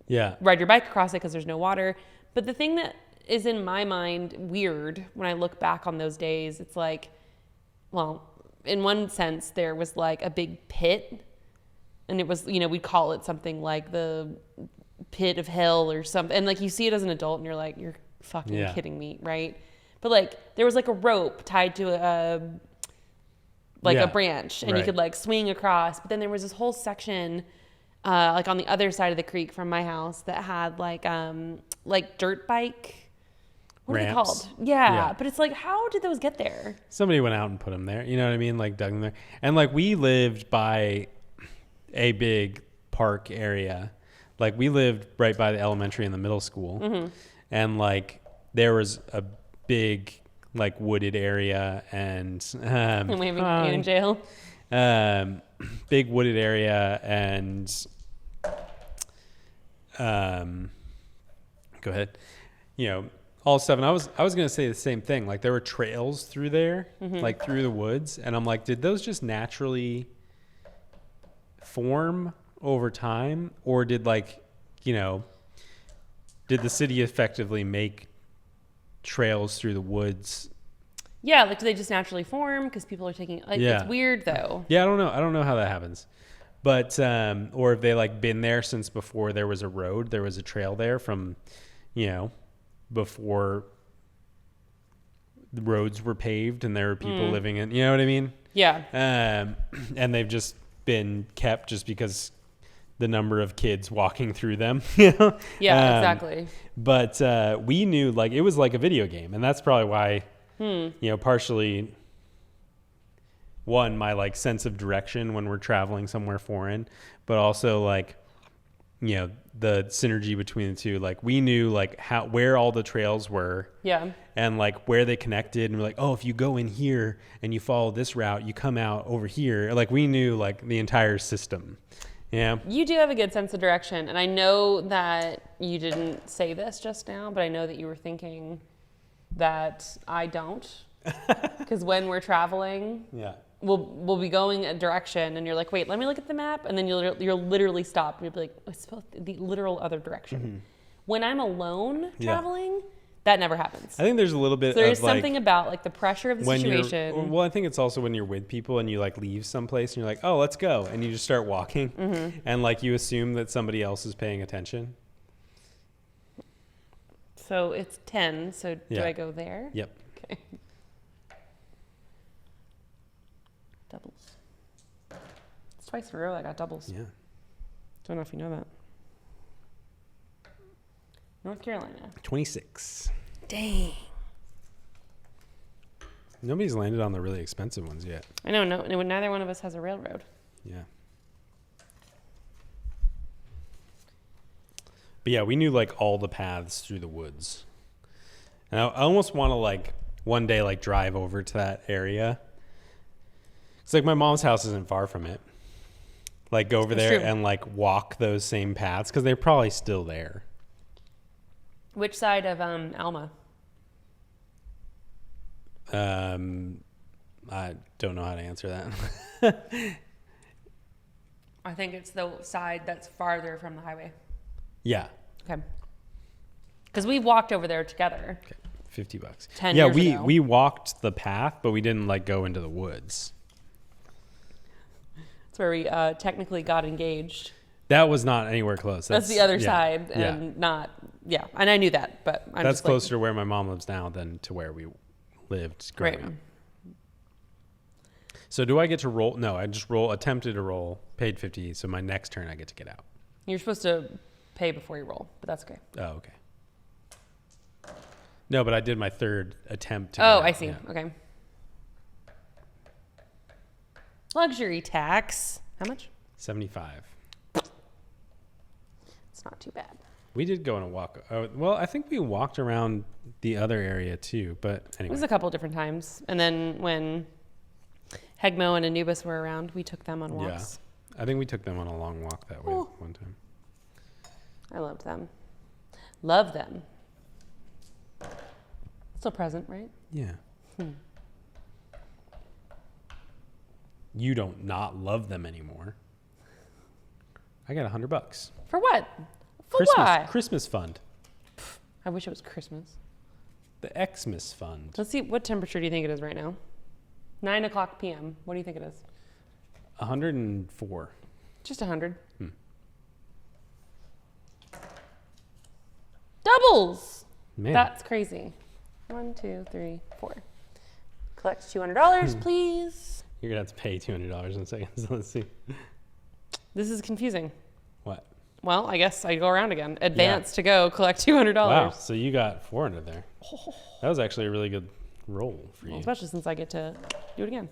Yeah. ride your bike across it because there's no water. But the thing that is in my mind weird when I look back on those days, it's like, well, in one sense, there was like a big pit, and it was, you know, we'd call it something like the pit of hell or something. And like you see it as an adult and you're like, you're fucking kidding me, right? But like there was like a rope tied to a branch, and you could like swing across. But then there was this whole section like on the other side of the creek from my house that had like dirt bike, what ramps. are they called? Yeah, but it's like, how did those get there? Somebody went out and put them there, you know what I mean, like dug them there. And like we lived by a big park area, like we lived right by the elementary and the middle school, and like there was a big like wooded area and in jail. Big wooded area and go ahead. You know, all stuff. And I was gonna say the same thing. Like there were trails through there, like through the woods, and I'm like, did those just naturally form over time, or did like, you know, did the city effectively make trails through the woods? Yeah, like do they just naturally form because people are taking like it's weird though. Yeah, I don't know how that happens. But or if they like been there since before there was a road, there was a trail there from, you know, before the roads were paved and there were people living in, you know what I mean? Yeah. And they've just been kept just because the number of kids walking through them, you know? Yeah, exactly. But we knew like it was like a video game, and that's probably why, you know, partially one, my like sense of direction when we're traveling somewhere foreign, but also like, you know, the synergy between the two. Like we knew like where all the trails were, and like where they connected, and we're like, oh, if you go in here and you follow this route, you come out over here. Like we knew like the entire system. Yeah. You do have a good sense of direction, and I know that you didn't say this just now, but I know that you were thinking that I don't, because when we're traveling, we'll be going a direction, and you're like, wait, let me look at the map, and then you'll literally stop, and you'll be like, oh, it's supposed to the literal other direction. When I'm alone traveling, that never happens. I think there's a little bit. So there's something about like the pressure of the situation. Well, I think it's also when you're with people and you like leave someplace and you're like, oh, let's go, and you just start walking, and like you assume that somebody else is paying attention. So it's 10. So do I go there? Yep. Okay. Doubles. It's twice in a row I got doubles. Yeah. Don't know if you know that. North Carolina. 26. Dang. Nobody's landed on the really expensive ones yet. I know. No, neither one of us has a railroad. Yeah. But yeah, we knew like all the paths through the woods. And I almost want to like one day like drive over to that area. It's like my mom's house isn't far from it. Like go over there and like walk those same paths because they're probably still there. Which side of Alma? I don't know how to answer that. I think it's the side that's farther from the highway. Yeah. Okay. Because we walked over there together. Okay. $50. 10 years ago. we walked the path, but we didn't like go into the woods. That's where we technically got engaged. That was not anywhere close. That's the other side, and not. Yeah, and I knew that, but I'm that's just closer to where my mom lives now than to where we lived growing up. So do I get to roll? No, I just attempted to roll, paid 50. So my next turn, I get to get out. You're supposed to pay before you roll, but that's okay. Oh, okay. No, but I did my third attempt to I see. Yeah. Okay. Luxury tax. How much? 75. It's not too bad. We did go on a walk. Well, I think we walked around the other area too, but It anyway. was a couple different times. And then when Hegmo and Anubis were around, we took them on walks. I think we took them on a long walk that way one time. I loved them. Love them. Still present, right? Yeah. You don't not love them anymore. I got $100. For what? For Christmas, why? Christmas fund. I wish it was Christmas. The Xmas fund. Let's see, what temperature do you think it is right now? 9 o'clock p.m. What do you think it is? 104. Just 100. Doubles! Man. That's crazy. 1, 2, 3, 4. Collect $200, please. You're going to have to pay $200 in a second. So let's see. This is confusing. What? Well, I guess I go around again. Advance to go, collect $200. Wow. So you got 400 there. That was actually a really good roll for you. Well, especially since I get to do it again.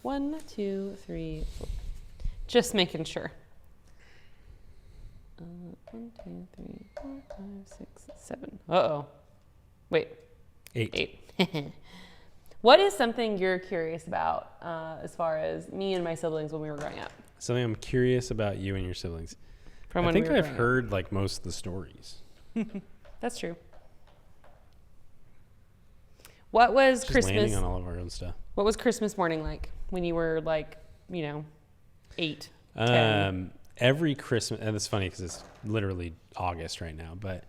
1, 2, 3, 4. Just making sure. 1, 2, 3, 4, 5, 6, 7. Uh-oh. Wait. 8. 8. What is something you're curious about as far as me and my siblings when we were growing up? Something I'm curious about you and your siblings. From I when think we were I've growing heard like most of the stories. up. That's true. What was Just Christmas? landing on all of our own stuff. What was Christmas morning like when you were like, 8? 10? Every Christmas, and it's funny because it's literally August right now, but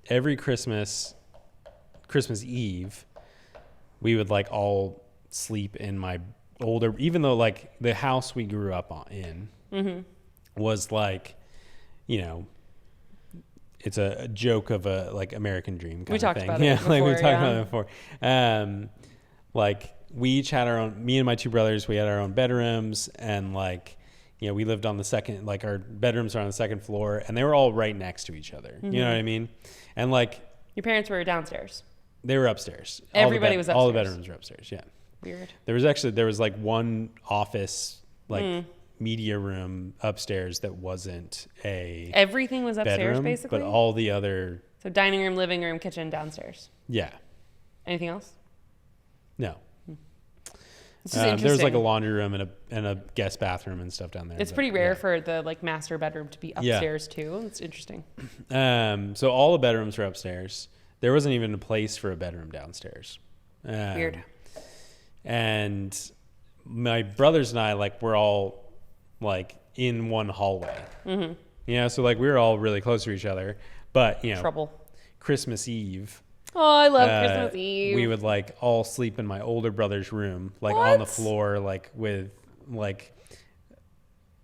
every Christmas Eve, we would like all sleep in my older, even though like the house we grew up in was like, it's a joke of a like American dream kind of thing. About it Yeah, like we before, talked about it before. Like we each had our own, me and my two brothers, we had our own bedrooms, and like, we lived on the second, like our bedrooms are on the second floor, and they were all right next to each other. You know what I mean? And like, Your parents were downstairs. they were upstairs. Everybody was All the upstairs. bedrooms were upstairs. Yeah. Weird. There was like one office, like media room upstairs that wasn't a Everything was upstairs, bedroom, basically? but all the other, So dining room, living room, kitchen, downstairs. yeah. Anything else? No. It's just interesting. There was like a laundry room and a guest bathroom and stuff down there. It's but, pretty rare yeah. for the like master bedroom to be upstairs too. It's interesting. So all the bedrooms were upstairs. There wasn't even a place for a bedroom downstairs. Weird. And my brothers and I, like, we're all like in one hallway. So like we were all really close to each other. But Trouble. Christmas Eve. Oh, I love Christmas Eve. We would like all sleep in my older brother's room, like on the floor, like with like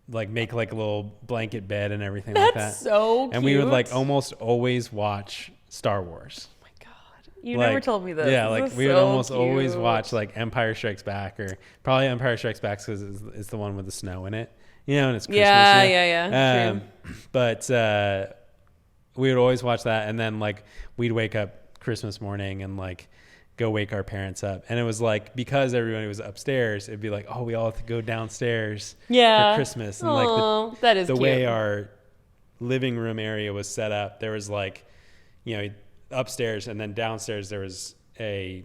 make like a little blanket bed and everything like that. That's so cute. And we would like almost always watch Star Wars. Oh my God. You never told me this. Yeah, This like is we would so almost always cute. watch like Empire Strikes Back, or probably Empire Strikes Back because it's the one with the snow in it. And it's Christmas. Yeah. True. But we would always watch that, and then like we'd wake up Christmas morning and like go wake our parents up, and it was like because everybody was upstairs, it'd be like, oh, we all have to go downstairs for Christmas. And like that is the cute. way our living room area was set up, there was like upstairs, and then downstairs there was a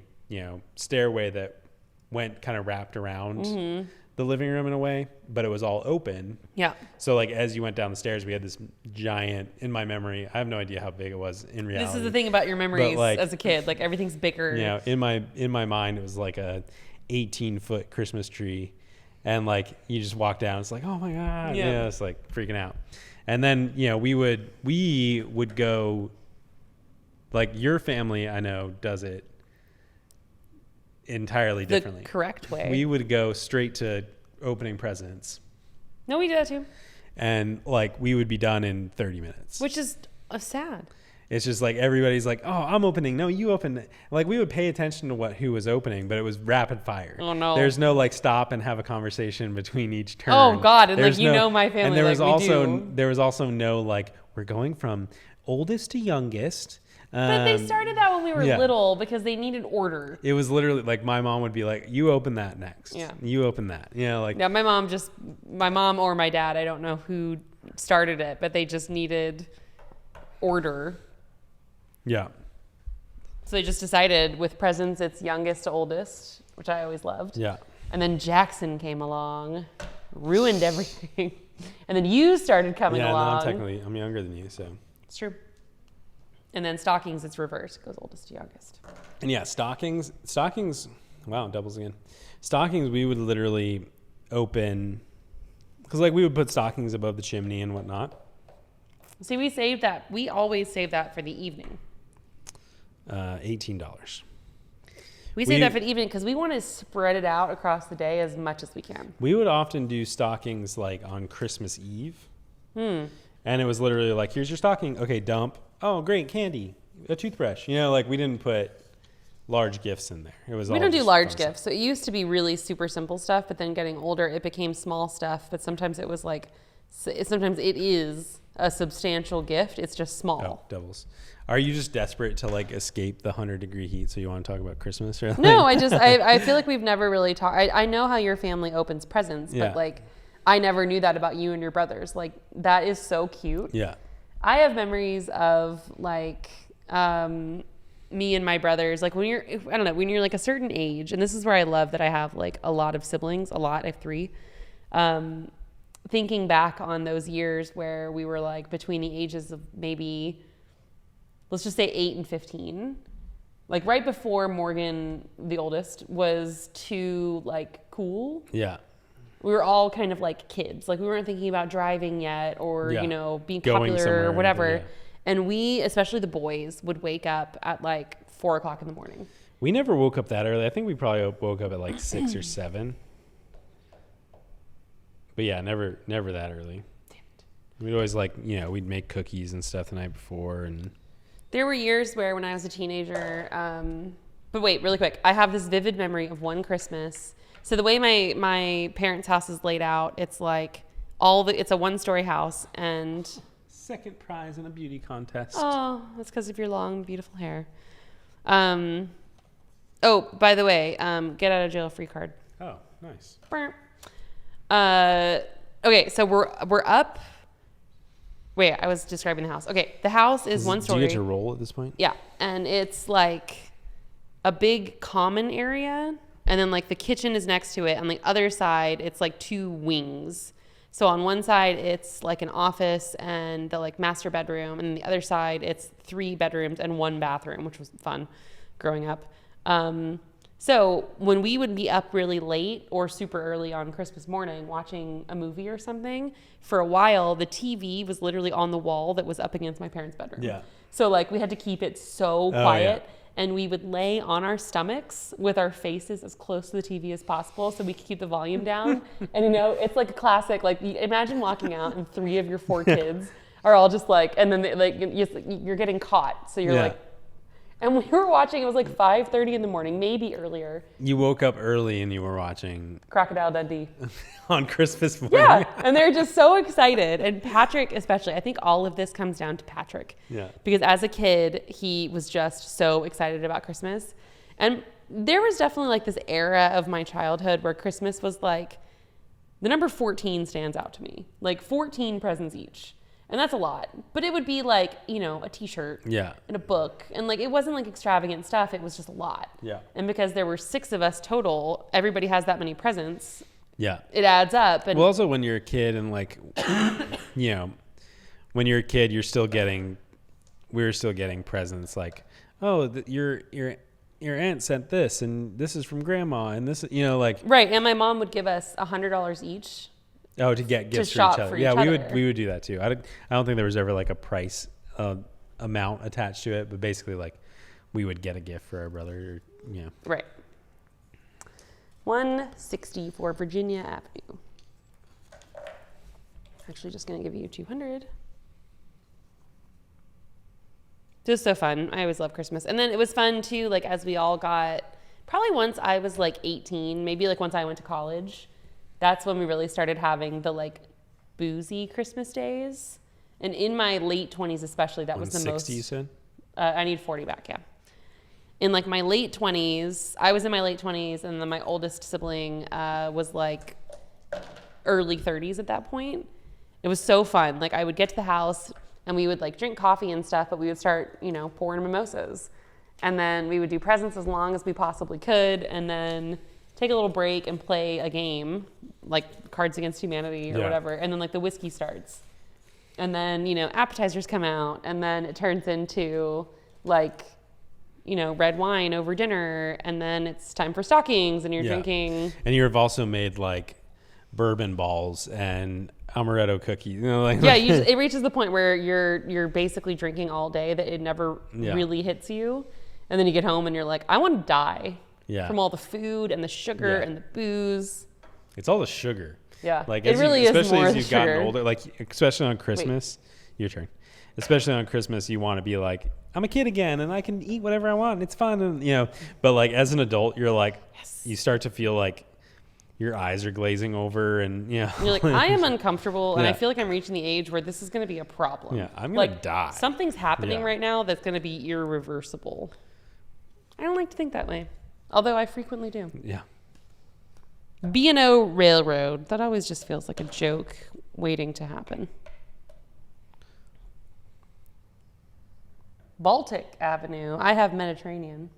stairway that went kind of wrapped around the living room in a way, but it was all open. Yeah. So like as you went down the stairs, we had this giant, in my memory, I have no idea how big it was in reality. This is the thing about your memories like, as a kid. Like everything's bigger. In my mind, it was like a 18-foot Christmas tree, and like you just walk down, it's like, oh my God, it's like freaking out. And then we would go, like your family I know does it entirely differently. The correct way. We would go straight to opening presents. No, we did that too. And like we would be done in 30 minutes. Which is sad. It's just like everybody's like, oh, I'm opening. No, you open it. Like we would pay attention to who was opening, but it was rapid fire. Oh no. There's no like stop and have a conversation between each turn. Oh God, and There's like my family. And there was like, also there was also no like we're going from oldest to youngest. But they started that when we were Yeah. little because they needed order. It was literally like my mom would be like, "You open that next. Yeah. You open that." Like Yeah, my mom or my dad, I don't know who started it, but they just needed order. yeah, So they just decided with presents, it's youngest to oldest, which I always loved. yeah. And then Jackson came along, ruined everything. And then you started coming Yeah, along. no, I'm younger than you, so. It's true. And then stockings, it's reversed. It goes oldest to youngest. And yeah, stockings. Wow, doubles again. Stockings, we would literally open, because like we would put stockings above the chimney and whatnot. See, we saved that. We always save that for the evening. $18. We save that for the evening because we want to spread it out across the day as much as we can. We would often do stockings like on Christmas Eve. And it was literally like, here's your stocking. Okay, dump. Oh, great, candy, a toothbrush. Like we didn't put large gifts in there. It was. We all don't do just large fun gifts. So it used to be really super simple stuff, but then getting older, it became small stuff. But sometimes it was like, sometimes it is a substantial gift. It's just small. Oh, doubles. Are you just desperate to like escape the 100-degree heat? So you want to talk about Christmas? Or like? No, I feel like we've never really talked. I know how your family opens presents, Yeah. but like, I never knew that about you and your brothers. Like, that is so cute. Yeah. I have memories of like me and my brothers, like when you're like a certain age, and this is where I love that I have like a lot of siblings, I have 3. Thinking back on those years where we were like between the ages of maybe, let's just say 8 and 15, like right before Morgan, the oldest, was too like cool. Yeah. We were all kind of like kids. Like we weren't thinking about driving yet or, Yeah. Being Going popular somewhere, or whatever. yeah. And we, especially the boys, would wake up at like 4 o'clock in the morning. We never woke up that early. I think we probably woke up at like 6 or 7. But yeah, never that early. Damn it. We'd always like, we'd make cookies and stuff the night before. And There were years where when I was a teenager, but wait, really quick. I have this vivid memory of one Christmas. So the way my parents' house is laid out, it's like it's a 1-story house and second prize in a beauty contest. oh, that's because of your long, beautiful hair. Oh, by the way, get out of jail free card. Oh, nice. Okay, so we're up. Wait, I was describing the house. Okay, the house is 1 story. Do you get to roll at this point? Yeah, and it's like a big common area, and then like the kitchen is next to it. On the other side, it's like 2 wings. So on one side, it's like an office and the like master bedroom, and on the other side, it's 3 bedrooms and 1 bathroom, which was fun growing up. So when we would be up really late or super early on Christmas morning watching a movie or something, for a while, the TV was literally on the wall that was up against my parents' bedroom. Yeah. So like we had to keep it so quiet, yeah. and we would lay on our stomachs with our faces as close to the TV as possible so we could keep the volume down. And it's like a classic, like imagine walking out and 3 of your 4 kids are all just like, and then you're getting caught. So you're like, and we were watching, it was like 5:30 in the morning, maybe earlier. You woke up early and you were watching Crocodile Dundee. on Christmas morning. Yeah, and they're just so excited. And Patrick especially, I think all of this comes down to Patrick. Yeah. Because as a kid, he was just so excited about Christmas. And there was definitely like this era of my childhood where Christmas was like, the number 14 stands out to me. Like 14 presents each. And that's a lot. But it would be like, a t-shirt Yeah. and a book. And like, it wasn't like extravagant stuff. It was just a lot. Yeah. And because there were 6 of us total, everybody has that many presents. Yeah. It adds up. And Well, also when you're a kid and like, when you're a kid, we were still getting presents like, oh, your aunt sent this, and this is from grandma, and this, like. Right. And my mom would give us $100 each. Oh, to get gifts shop for each other. for Yeah, each we other. would do that too. I don't think there was ever like a price amount attached to it, but basically like we would get a gift for our brother. Right. 164 Virginia Avenue. Actually, just gonna give you 200. Just so fun. I always love Christmas. And then it was fun too, like as we all got, probably once I was like 18, maybe like once I went to college, that's when we really started having the like boozy Christmas days. And in my late 20s especially, that was the 160, most. you said? I need 40 back, yeah. In like my late 20s, I was in my late 20s, and then my oldest sibling was like early 30s at that point. It was so fun. Like I would get to the house and we would like drink coffee and stuff, but we would start, pouring mimosas. And then we would do presents as long as we possibly could, and then take a little break and play a game like Cards Against Humanity or whatever. And then like the whiskey starts. And then, appetizers come out, and then it turns into like, red wine over dinner, and then it's time for stockings, and you're drinking. And you've also made like bourbon balls and amaretto cookies. It reaches the point where you're basically drinking all day that it never really hits you, and then you get home and you're like, I want to die from all the food and the sugar and the booze. It's all the sugar. Yeah, like it really is more especially as you've sugar. gotten older, like especially on Christmas. Your turn. Especially on Christmas, you want to be like, I'm a kid again, and I can eat whatever I want. And it's fun, and But like as an adult, you're like, you start to feel like your eyes are glazing over, and you're like, I am uncomfortable, and I feel like I'm reaching the age where this is going to be a problem. Yeah, I'm gonna die. Something's happening right now that's going to be irreversible. I don't like to think that way, although I frequently do. Yeah. B&O Railroad. That always just feels like a joke waiting to happen. Baltic Avenue. I have Mediterranean.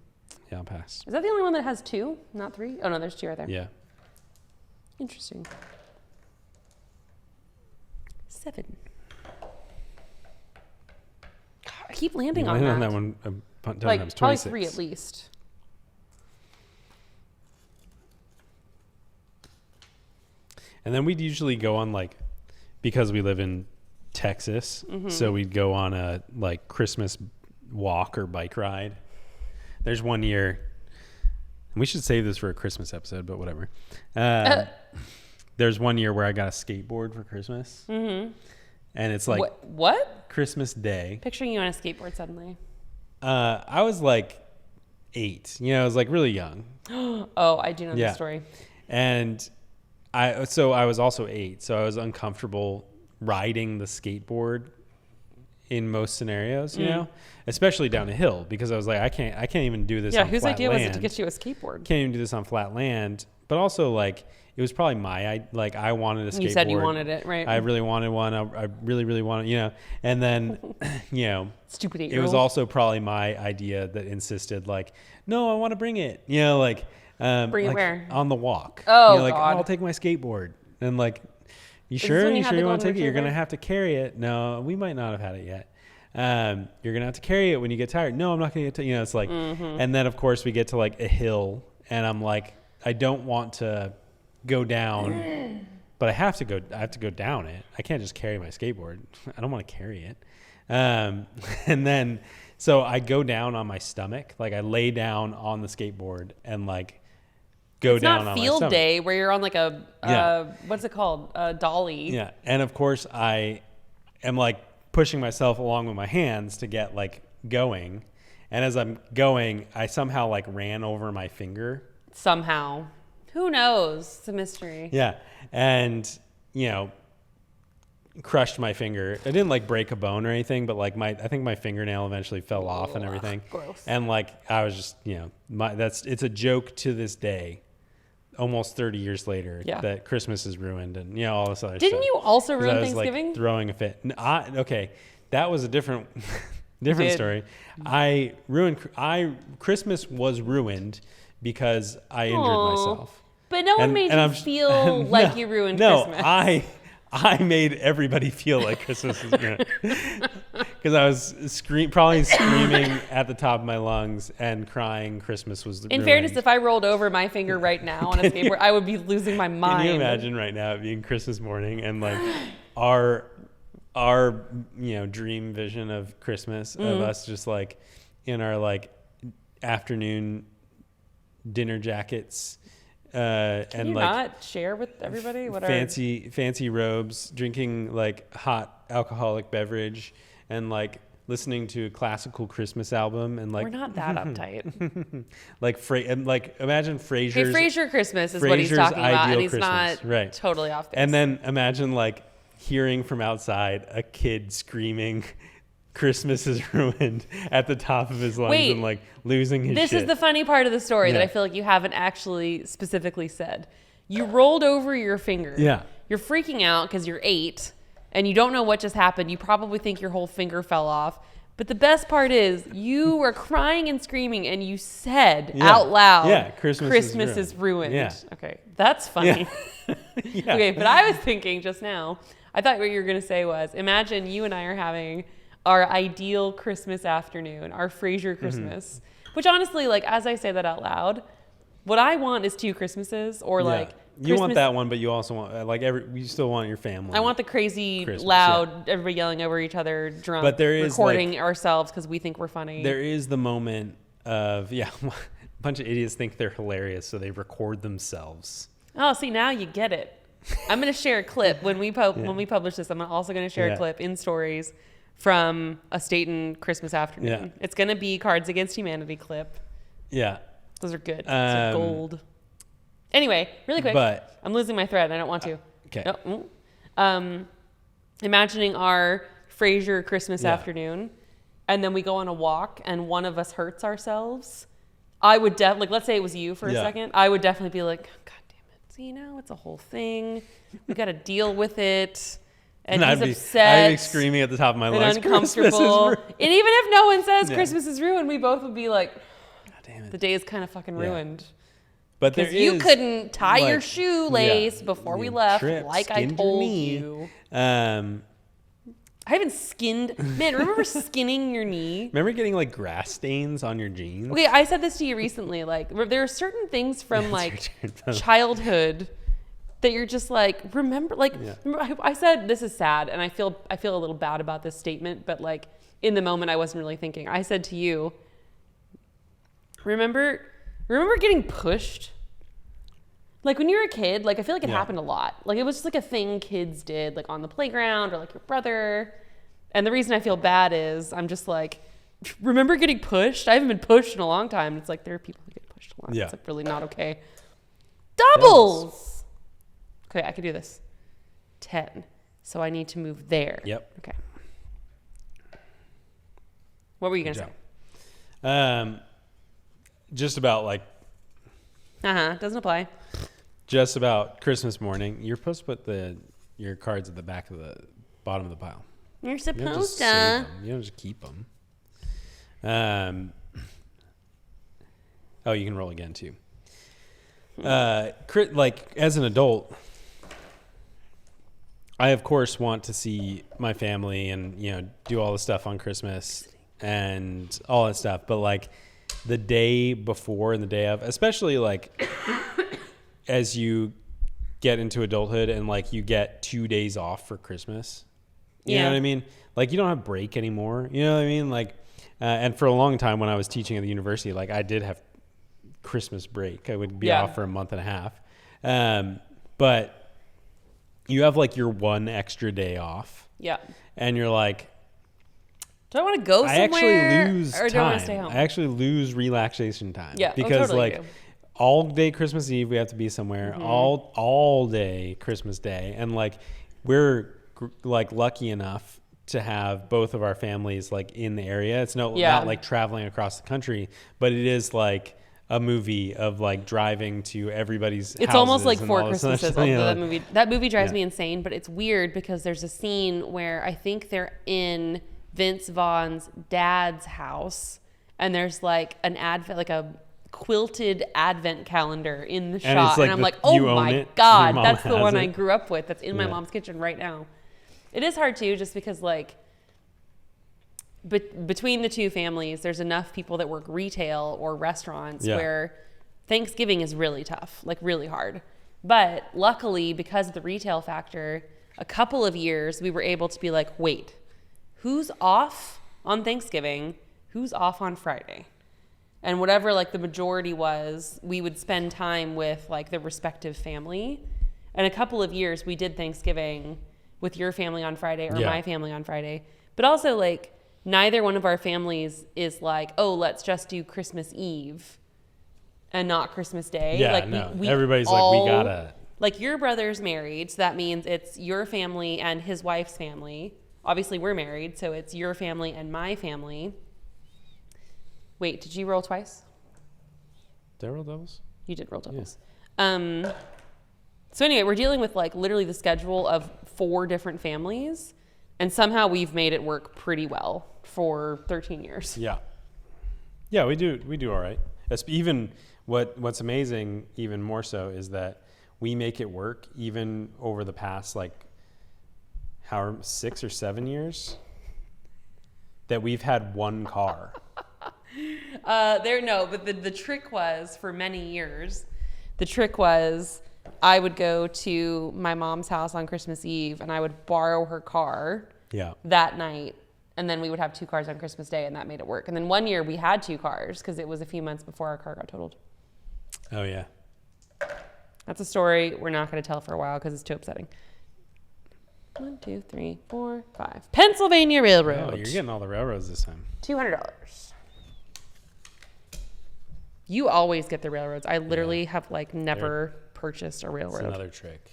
Yeah, I'll pass. Is that the only one that has 2, not 3? Oh, no, there's 2 right there. Yeah. Interesting. 7. God, I keep landing on that. on that one a ton like times. probably 26. 3 at least. And then we'd usually go on like, because we live in Texas, so we'd go on a like Christmas walk or bike ride. There's one year, and we should save this for a Christmas episode, but whatever. There's one year where I got a skateboard for Christmas, and it's like what? Christmas Day. Picturing you on a skateboard suddenly. I was like 8. I was like really young. Oh, I do know the story. And I was also 8, so I was uncomfortable riding the skateboard in most scenarios, especially down a hill, because I was like, I can't even do this on flat land. Yeah, whose idea was it to get you a skateboard? Can't even do this on flat land. But also like, it was probably I wanted a skateboard. You said you wanted it, right? I really wanted one. I really, really wanted, and then, Stupid 8-year-old. It was also probably my idea that insisted like, no, I want to bring it, bring it like where? on the walk. Oh, like, God. I'll take my skateboard. And like, you Is sure? this when You you had sure the you want to golden take it? You're going to retriever? have to carry it. No, we might not have had it yet. You're going to have to carry it when you get tired. No, I'm not going to get it's like, and then of course we get to like a hill, and I'm like, I don't want to go down, but I have to go down it. I can't just carry my skateboard. I don't want to carry it. And then, so I go down on my stomach, like I lay down on the skateboard and like go down on my stomach. It's not field day where you're on like what's it called? A dolly. Yeah. And of course I am like pushing myself along with my hands to get like going. And as I'm going, I somehow like ran over my finger. Somehow. Who knows? It's a mystery. Yeah. And, crushed my finger. I didn't like break a bone or anything, but like I think my fingernail eventually fell off and everything. Gross. And like, I was just, it's a joke to this day, almost 30 years later, that Christmas is ruined and, all this other stuff. Didn't you also ruin I was Thanksgiving? like throwing a fit. Okay. That was a different story. Christmas was ruined because I injured myself. But no one made you feel like you ruined Christmas. No, I made everybody feel like Christmas was ruined. Because I was probably screaming at the top of my lungs and crying Christmas was ruined. In fairness, if I rolled over my finger right now on a skateboard, I would be losing my mind. Can you imagine right now it being Christmas morning and like our dream vision of Christmas of us just like in our like afternoon dinner jackets Can you not share with everybody what fancy robes, drinking like hot alcoholic beverage and like listening to a classical Christmas album and like we're not that uptight. like imagine Frasier's Hey, Frasier Christmas is what he's talking about, and he's Christmas. not right. totally off base. And then imagine like hearing from outside a kid screaming Christmas is ruined at the top of his lungs Wait, and like losing his This shit. is the funny part of the story that Yeah. I feel like you haven't actually specifically said. You rolled over your finger. Yeah. You're freaking out because you're 8 and you don't know what just happened. You probably think your whole finger fell off. But the best part is you were crying and screaming and you said out loud, Yeah, Christmas is ruined. Yeah. Okay, that's funny. Yeah. Okay, but I was thinking just now, I thought what you were going to say was, imagine you and I are having our ideal Christmas afternoon, our Frasier Christmas, which honestly, like, as I say that out loud, what I want is 2 Christmases or like, you want that one, but you also want you still want your family. I want the crazy, Christmas, loud, everybody yelling over each other, drunk, But there is, recording ourselves because we think we're funny. There is the moment of a bunch of idiots think they're hilarious, so they record themselves. Oh, see, now you get it. I'm going to share a clip when we publish this. I'm also going to share a clip in stories from a Staten Christmas afternoon. Yeah. It's going to be Cards Against Humanity clip. Yeah. Those are good. Those are gold. Anyway, really quick. But I'm losing my thread. I don't want to. Okay. No. Imagining our Frasier Christmas afternoon, and then we go on a walk, and one of us hurts ourselves. I would definitely, let's say it was you for a second. I would definitely be like, God damn it. See, now it's a whole thing. We got to deal with it. And he's upset. I'd be screaming at the top of my lungs. Uncomfortable. And even if no one says Christmas is ruined, we both would be like, God damn it. the day is kind of fucking ruined. But Because you couldn't tie your shoelace before we left, like I told you. I haven't skinned. Man, remember skinning your knee? remember getting like grass stains on your jeans. Okay, I said this to you recently. Like, there are certain things from like childhood that you're just like, remember. Like, remember, I said this is sad, and I feel a little bad about this statement, but like in the moment, I wasn't really thinking. I said to you, remember getting pushed? Like when you were a kid, like I feel like it happened a lot. Like it was just like a thing kids did, like on the playground or like your brother. And the reason I feel bad is I'm just like, remember getting pushed? I haven't been pushed in a long time. It's like there are people who get pushed a lot. Yeah. It's like really not okay. Doubles. Okay, I can do this. 10. So I need to move there. Yep. Okay. What were you gonna say? Just about like. Doesn't apply. Just about Christmas morning, you're supposed to put your cards at the back of the bottom of the pile. You're You don't supposed just to. save them. You don't just keep them. You can roll again too. Like as an adult, I of course want to see my family and do all the stuff on Christmas and all that stuff. But like the day before and the day of, especially like as you get into adulthood and like you get 2 days off for Christmas. You know what I mean? Like you don't have break anymore. You know what I mean? Like, and for a long time when I was teaching at the university, like I did have Christmas break. I would be off for a month and a half. But you have like your one extra day off. Yeah. And you're like, do I want to go somewhere? I actually lose or do I want to stay home? I actually lose relaxation time. Yeah. Because totally like all day Christmas Eve, we have to be somewhere. Mm-hmm. All day Christmas Day. And like we're like lucky enough to have both of our families like in the area. It's not like traveling across the country, but it is like a movie of like driving to everybody's It's almost like 4 Christmases. That movie drives me insane, but it's weird because there's a scene where I think they're in Vince Vaughn's dad's house and there's like an advent, like a quilted advent calendar in the shot. And I'm like, oh my God, that's the one I grew up with. That's in my mom's kitchen right now. It is hard too, just because like between the two families, there's enough people that work retail or restaurants where Thanksgiving is really tough, like really hard. But luckily, because of the retail factor, a couple of years we were able to be like, wait, who's off on Thanksgiving? Who's off on Friday? And whatever like the majority was, we would spend time with like the respective family. And a couple of years we did Thanksgiving with your family on Friday or my family on Friday. But also like neither one of our families is like, oh, let's just do Christmas Eve and not Christmas Day. Yeah, like no. we Everybody's all, like, we gotta. Like your brother's married, so that means it's your family and his wife's family. obviously we're married, so it's your family and my family. Wait, did you roll twice? Did I roll doubles? You did roll doubles. Yeah. So anyway, we're dealing with like literally the schedule of 4 different families, and somehow we've made it work pretty well for 13 years. Yeah. Yeah, we do all right. Even what's amazing, even more so, is that we make it work even over the past 6 or 7 years that we've had one car. But the trick was, for many years, I would go to my mom's house on Christmas Eve and I would borrow her car that night. And then we would have 2 cars on Christmas Day, and that made it work. And then one year we had 2 cars because it was a few months before our car got totaled. Oh, yeah. That's a story we're not going to tell for a while because it's too upsetting. 1, 2, 3, 4, 5. Pennsylvania Railroad. Oh, you're getting all the railroads this time. $200. You always get the railroads. I literally have never purchased a railroad. That's another trick.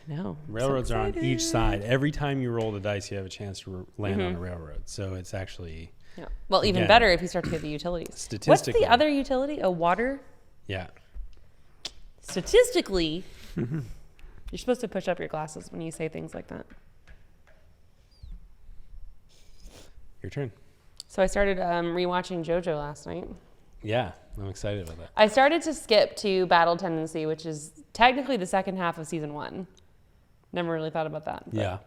No. Railroads are on each side. Every time you roll the dice, you have a chance to land on a railroad. So it's actually... Yeah. Well, even better if you start to get the utilities. Statistically. What's the other utility? A water? Yeah. Statistically, you're supposed to push up your glasses when you say things like that. Your turn. So I started rewatching JoJo last night. Yeah, I'm excited about that. I started to skip to Battle Tendency, which is technically the second half of season 1. Never really thought about that. Yeah.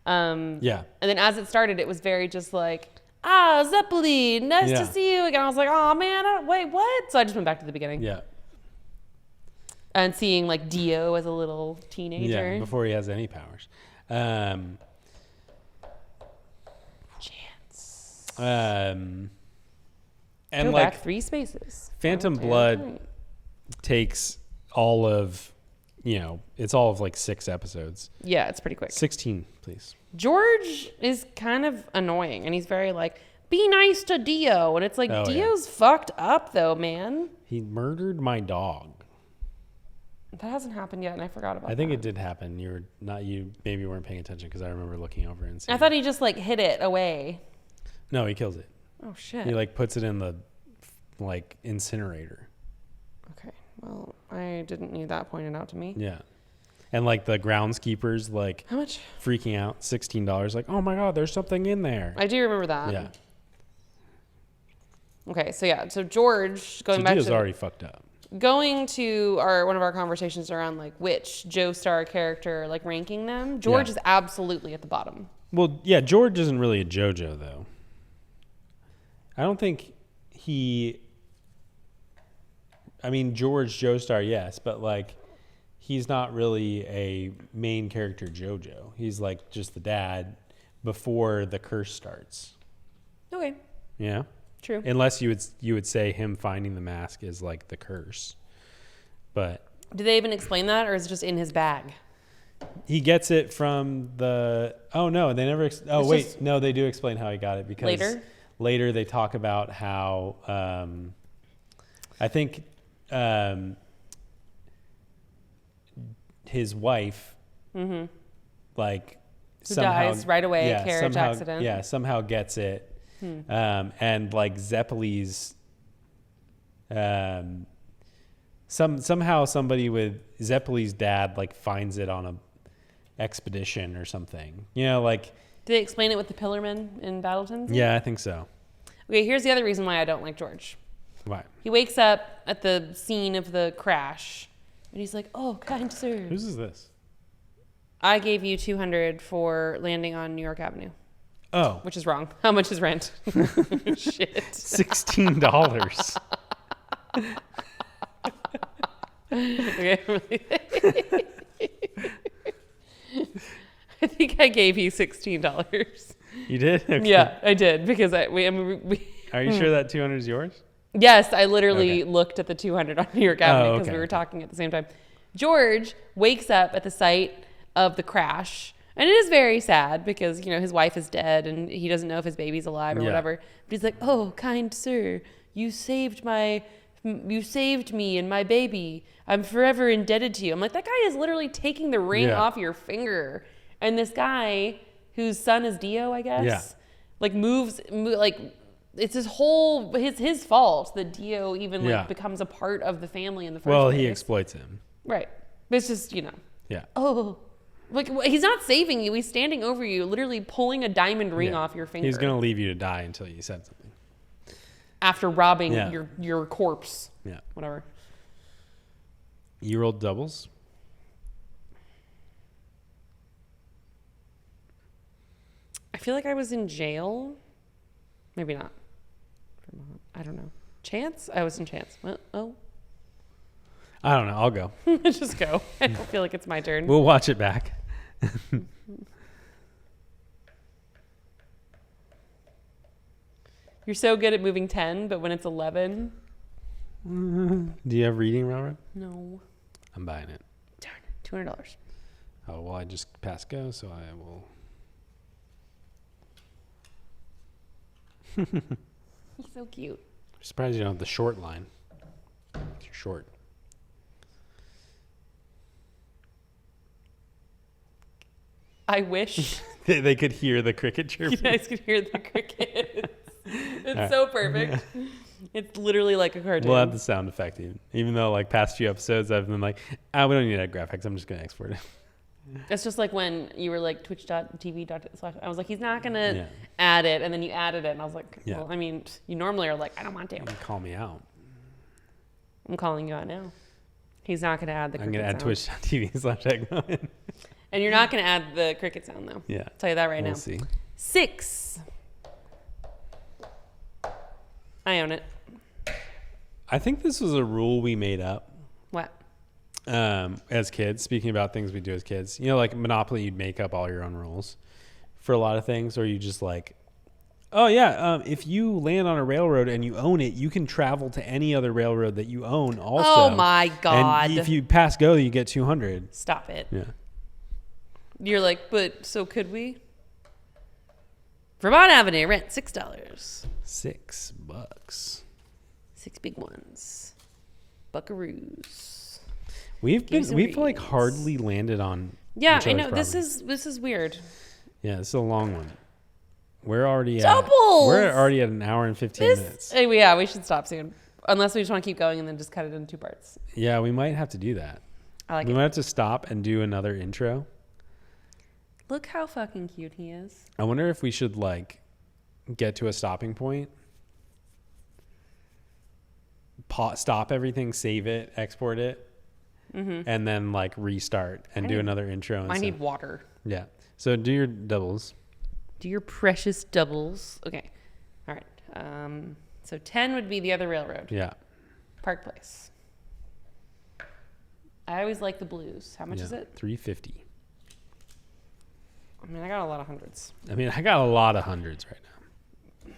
Yeah. And then as it started, it was very just Zeppelin, nice to see you again. I was like, oh man, wait, what? So I just went back to the beginning. Yeah. And seeing Dio as a little teenager. Yeah, before he has any powers. Chance. And go back 3 spaces. Phantom Blood takes all of, it's all of 6 episodes. Yeah, it's pretty quick. 16, please. George is kind of annoying, and he's very be nice to Dio. And it's Dio's fucked up though, man. He murdered my dog. That hasn't happened yet, and I forgot about that. I think it did happen. You maybe weren't paying attention because I remember looking over and seeing I thought he just hid it away. No, he kills it. Oh shit. He puts it in the incinerator. Okay. Well, I didn't need that pointed out to me. Yeah. And the groundskeepers how much? Freaking out, $16. Oh my god, there's something in there. I do remember that. Yeah. Okay, so George Dio's already fucked up. Going to one of our conversations around which Joestar character ranking them. George is absolutely at the bottom. Well, yeah, George isn't really a JoJo though. I don't think George Joestar, yes, but he's not really a main character JoJo. He's just the dad before the curse starts. Okay. Yeah. True. Unless you would say him finding the mask is the curse. But do they even explain that, or is it just in his bag? He gets it from the... Oh, no, they never... No, they do explain how he got it because... Later they talk about how... I think his wife... Mm-hmm. somehow... dies right away, carriage accident. Yeah, somehow gets it. And Zeppeli's... somehow somebody with Zeppeli's dad finds it on a expedition or something. Did they explain it with the Pillarmen in Battleton? Yeah, I think so. Okay, here's the other reason why I don't like George. Why? He wakes up at the scene of the crash, and he's like, "Oh, kind sir." Whose is this? I gave you $200 for landing on New York Avenue. Oh. Which is wrong. How much is rent? Shit. $16. I think I gave you $16. You did? Okay. Yeah, I did because we Are you sure that 200 is yours? Yes, I literally looked at the 200 on New York Avenue because we were Okay. talking at the same time. George wakes up at the site of the crash, and it is very sad because his wife is dead and he doesn't know if his baby's alive or whatever. But he's like, "Oh, kind sir, you saved me and my baby. I'm forever indebted to you." I'm like, that guy is literally taking the ring off your finger. And this guy whose son is Dio, I guess. Yeah. Like like it's his fault that Dio even like becomes a part of the family in the first place. Well, he exploits him. Right. But it's just, Yeah. Oh, like he's not saving you. He's standing over you, literally pulling a diamond ring off your finger. He's going to leave you to die until you said something. After robbing your corpse. Yeah. Whatever. You rolled doubles? I feel like I was in jail. Maybe not. I don't know. Chance? I was in chance. Oh. I don't know. I'll go. Just go. I don't feel like it's my turn. We'll watch it back. You're so good at moving 10, but when it's 11. Do you have reading, Railroad? No. I'm buying it. Darn. $200. Oh, well, I just passed go, so I will. He's so cute. I'm surprised you don't have the short line. You're short. I wish they could hear the cricket chirping. you guys could hear the crickets. It's so perfect. It's literally like a cartoon. We'll have the sound effect even though like past few episodes I've been like, we don't need that graphics. I'm just going to export it. It's just like when you were like twitch.tv/ I was like, he's not going to add it. And then you added it. And I was like, well, I mean, you normally are like, I don't want to. Call me out. I'm calling you out now. He's not going to add the cricket I'm going to add twitch.tv/Eggman. And you're not going to add the cricket sound, though. Yeah. I'll tell you that right now. We'll see. 6. I own it. I think this was a rule we made up. What? As kids, speaking about things we do as kids. Like Monopoly, you'd make up all your own rules for a lot of things, or you just like, oh yeah, if you land on a railroad and you own it, you can travel to any other railroad that you own also. Oh my God. And if you pass go, you get 200. Stop it. Yeah. You're like, but so could we? Vermont Avenue, rent $6. $6. 6 big ones. Buckaroos. We've like hardly landed on. Yeah, I know. This is weird. Yeah, this is a long one. We're already Doubles! We're already at an hour and 15 minutes. Yeah, we should stop soon. Unless we just want to keep going and then just cut it into 2 parts. Yeah, we might have to do that. I like it. We might have to stop and do another intro. Look how fucking cute he is. I wonder if we should like get to a stopping point. Stop everything, save it, export it, and then like restart and do another intro. I need water. Yeah. So do your doubles. Do your precious doubles. Okay. All right. So 10 would be the other railroad. Yeah. Park Place. I always like the blues. How much is it? $3.50. I mean, I got a lot of hundreds. I got a lot of hundreds right now.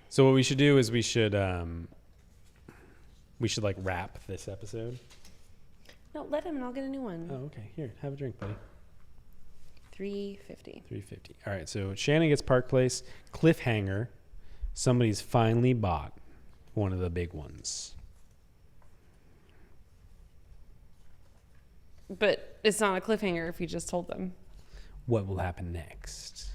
So what we should do is we should like wrap this episode. No, let him and I'll get a new one. Oh, okay. Here, have a drink, buddy. $3.50. $3.50. All right. So Shannon gets Park Place. Cliffhanger. Somebody's finally bought one of the big ones. But it's not a cliffhanger if you just told them. What will happen next?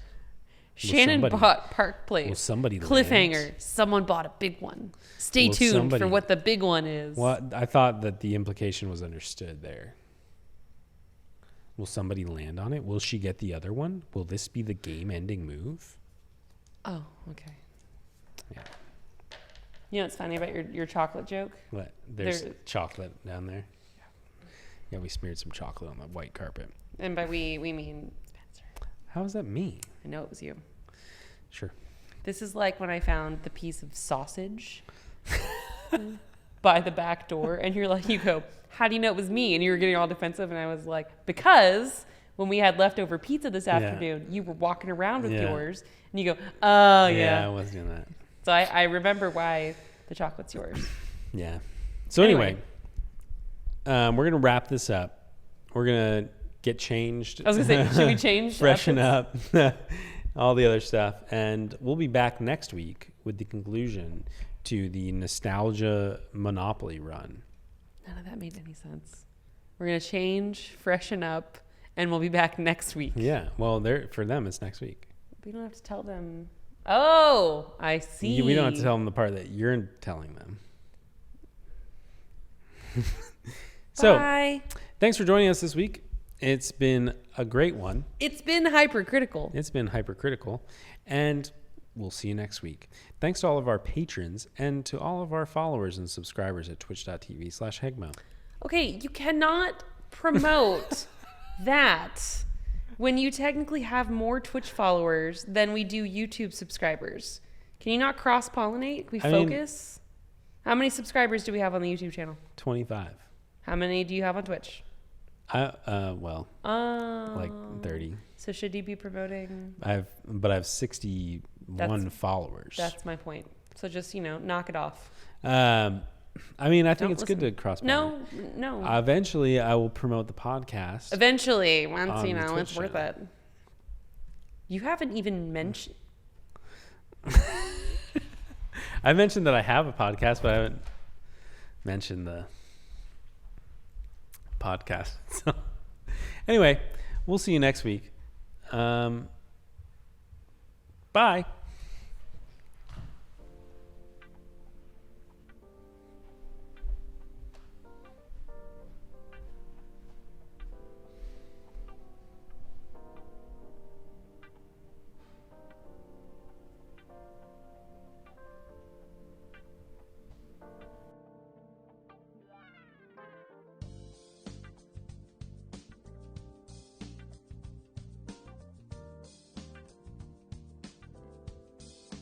Shannon bought Park Place. Will somebody cliffhanger. land? Someone bought a big one. Stay tuned for what the big one is. Well, I thought that the implication was understood there. Will somebody land on it? Will she get the other one? Will this be the game-ending move? Oh, okay. Yeah. You know what's funny about your chocolate joke? What? There's chocolate down there. Yeah, we smeared some chocolate on the white carpet. And by we mean Spencer. How does that mean? I know it was you. Sure. This is like when I found the piece of sausage by the back door, and you go, how do you know it was me? And you were getting all defensive, and I was like, because when we had leftover pizza this afternoon, you were walking around with yours, and you go, oh yeah. Yeah, I was doing that. So I remember why the chocolate's yours. Yeah. So anyway, we're going to wrap this up. We're going to get changed. I was going to say, should we change? Freshen up. All the other stuff. And we'll be back next week with the conclusion to the Nostalgia Monopoly run. None of that made any sense. We're going to change, freshen up, And we'll be back next week. Yeah. Well, for them, it's next week. We don't have to tell them. Oh, I see. We don't have to tell them the part that you're telling them. So, bye. Thanks for joining us this week. It's been a great one. It's been hypercritical. And we'll see you next week. Thanks to all of our patrons and to all of our followers and subscribers at twitch.tv/Hegmo. Okay, you cannot promote that when you technically have more Twitch followers than we do YouTube subscribers. Can you not cross-pollinate? Can we focus? How many subscribers do we have on the YouTube channel? 25. How many do you have on Twitch? Like 30. So should you be promoting? I have 61 followers. That's my point. So just, knock it off. I think it's good to cross. No. Eventually, I will promote the podcast. Eventually, once, it's worth channel. it. You haven't even mentioned. I mentioned that I have a podcast, but I haven't mentioned the podcast. So, anyway, we'll see you next week. Bye.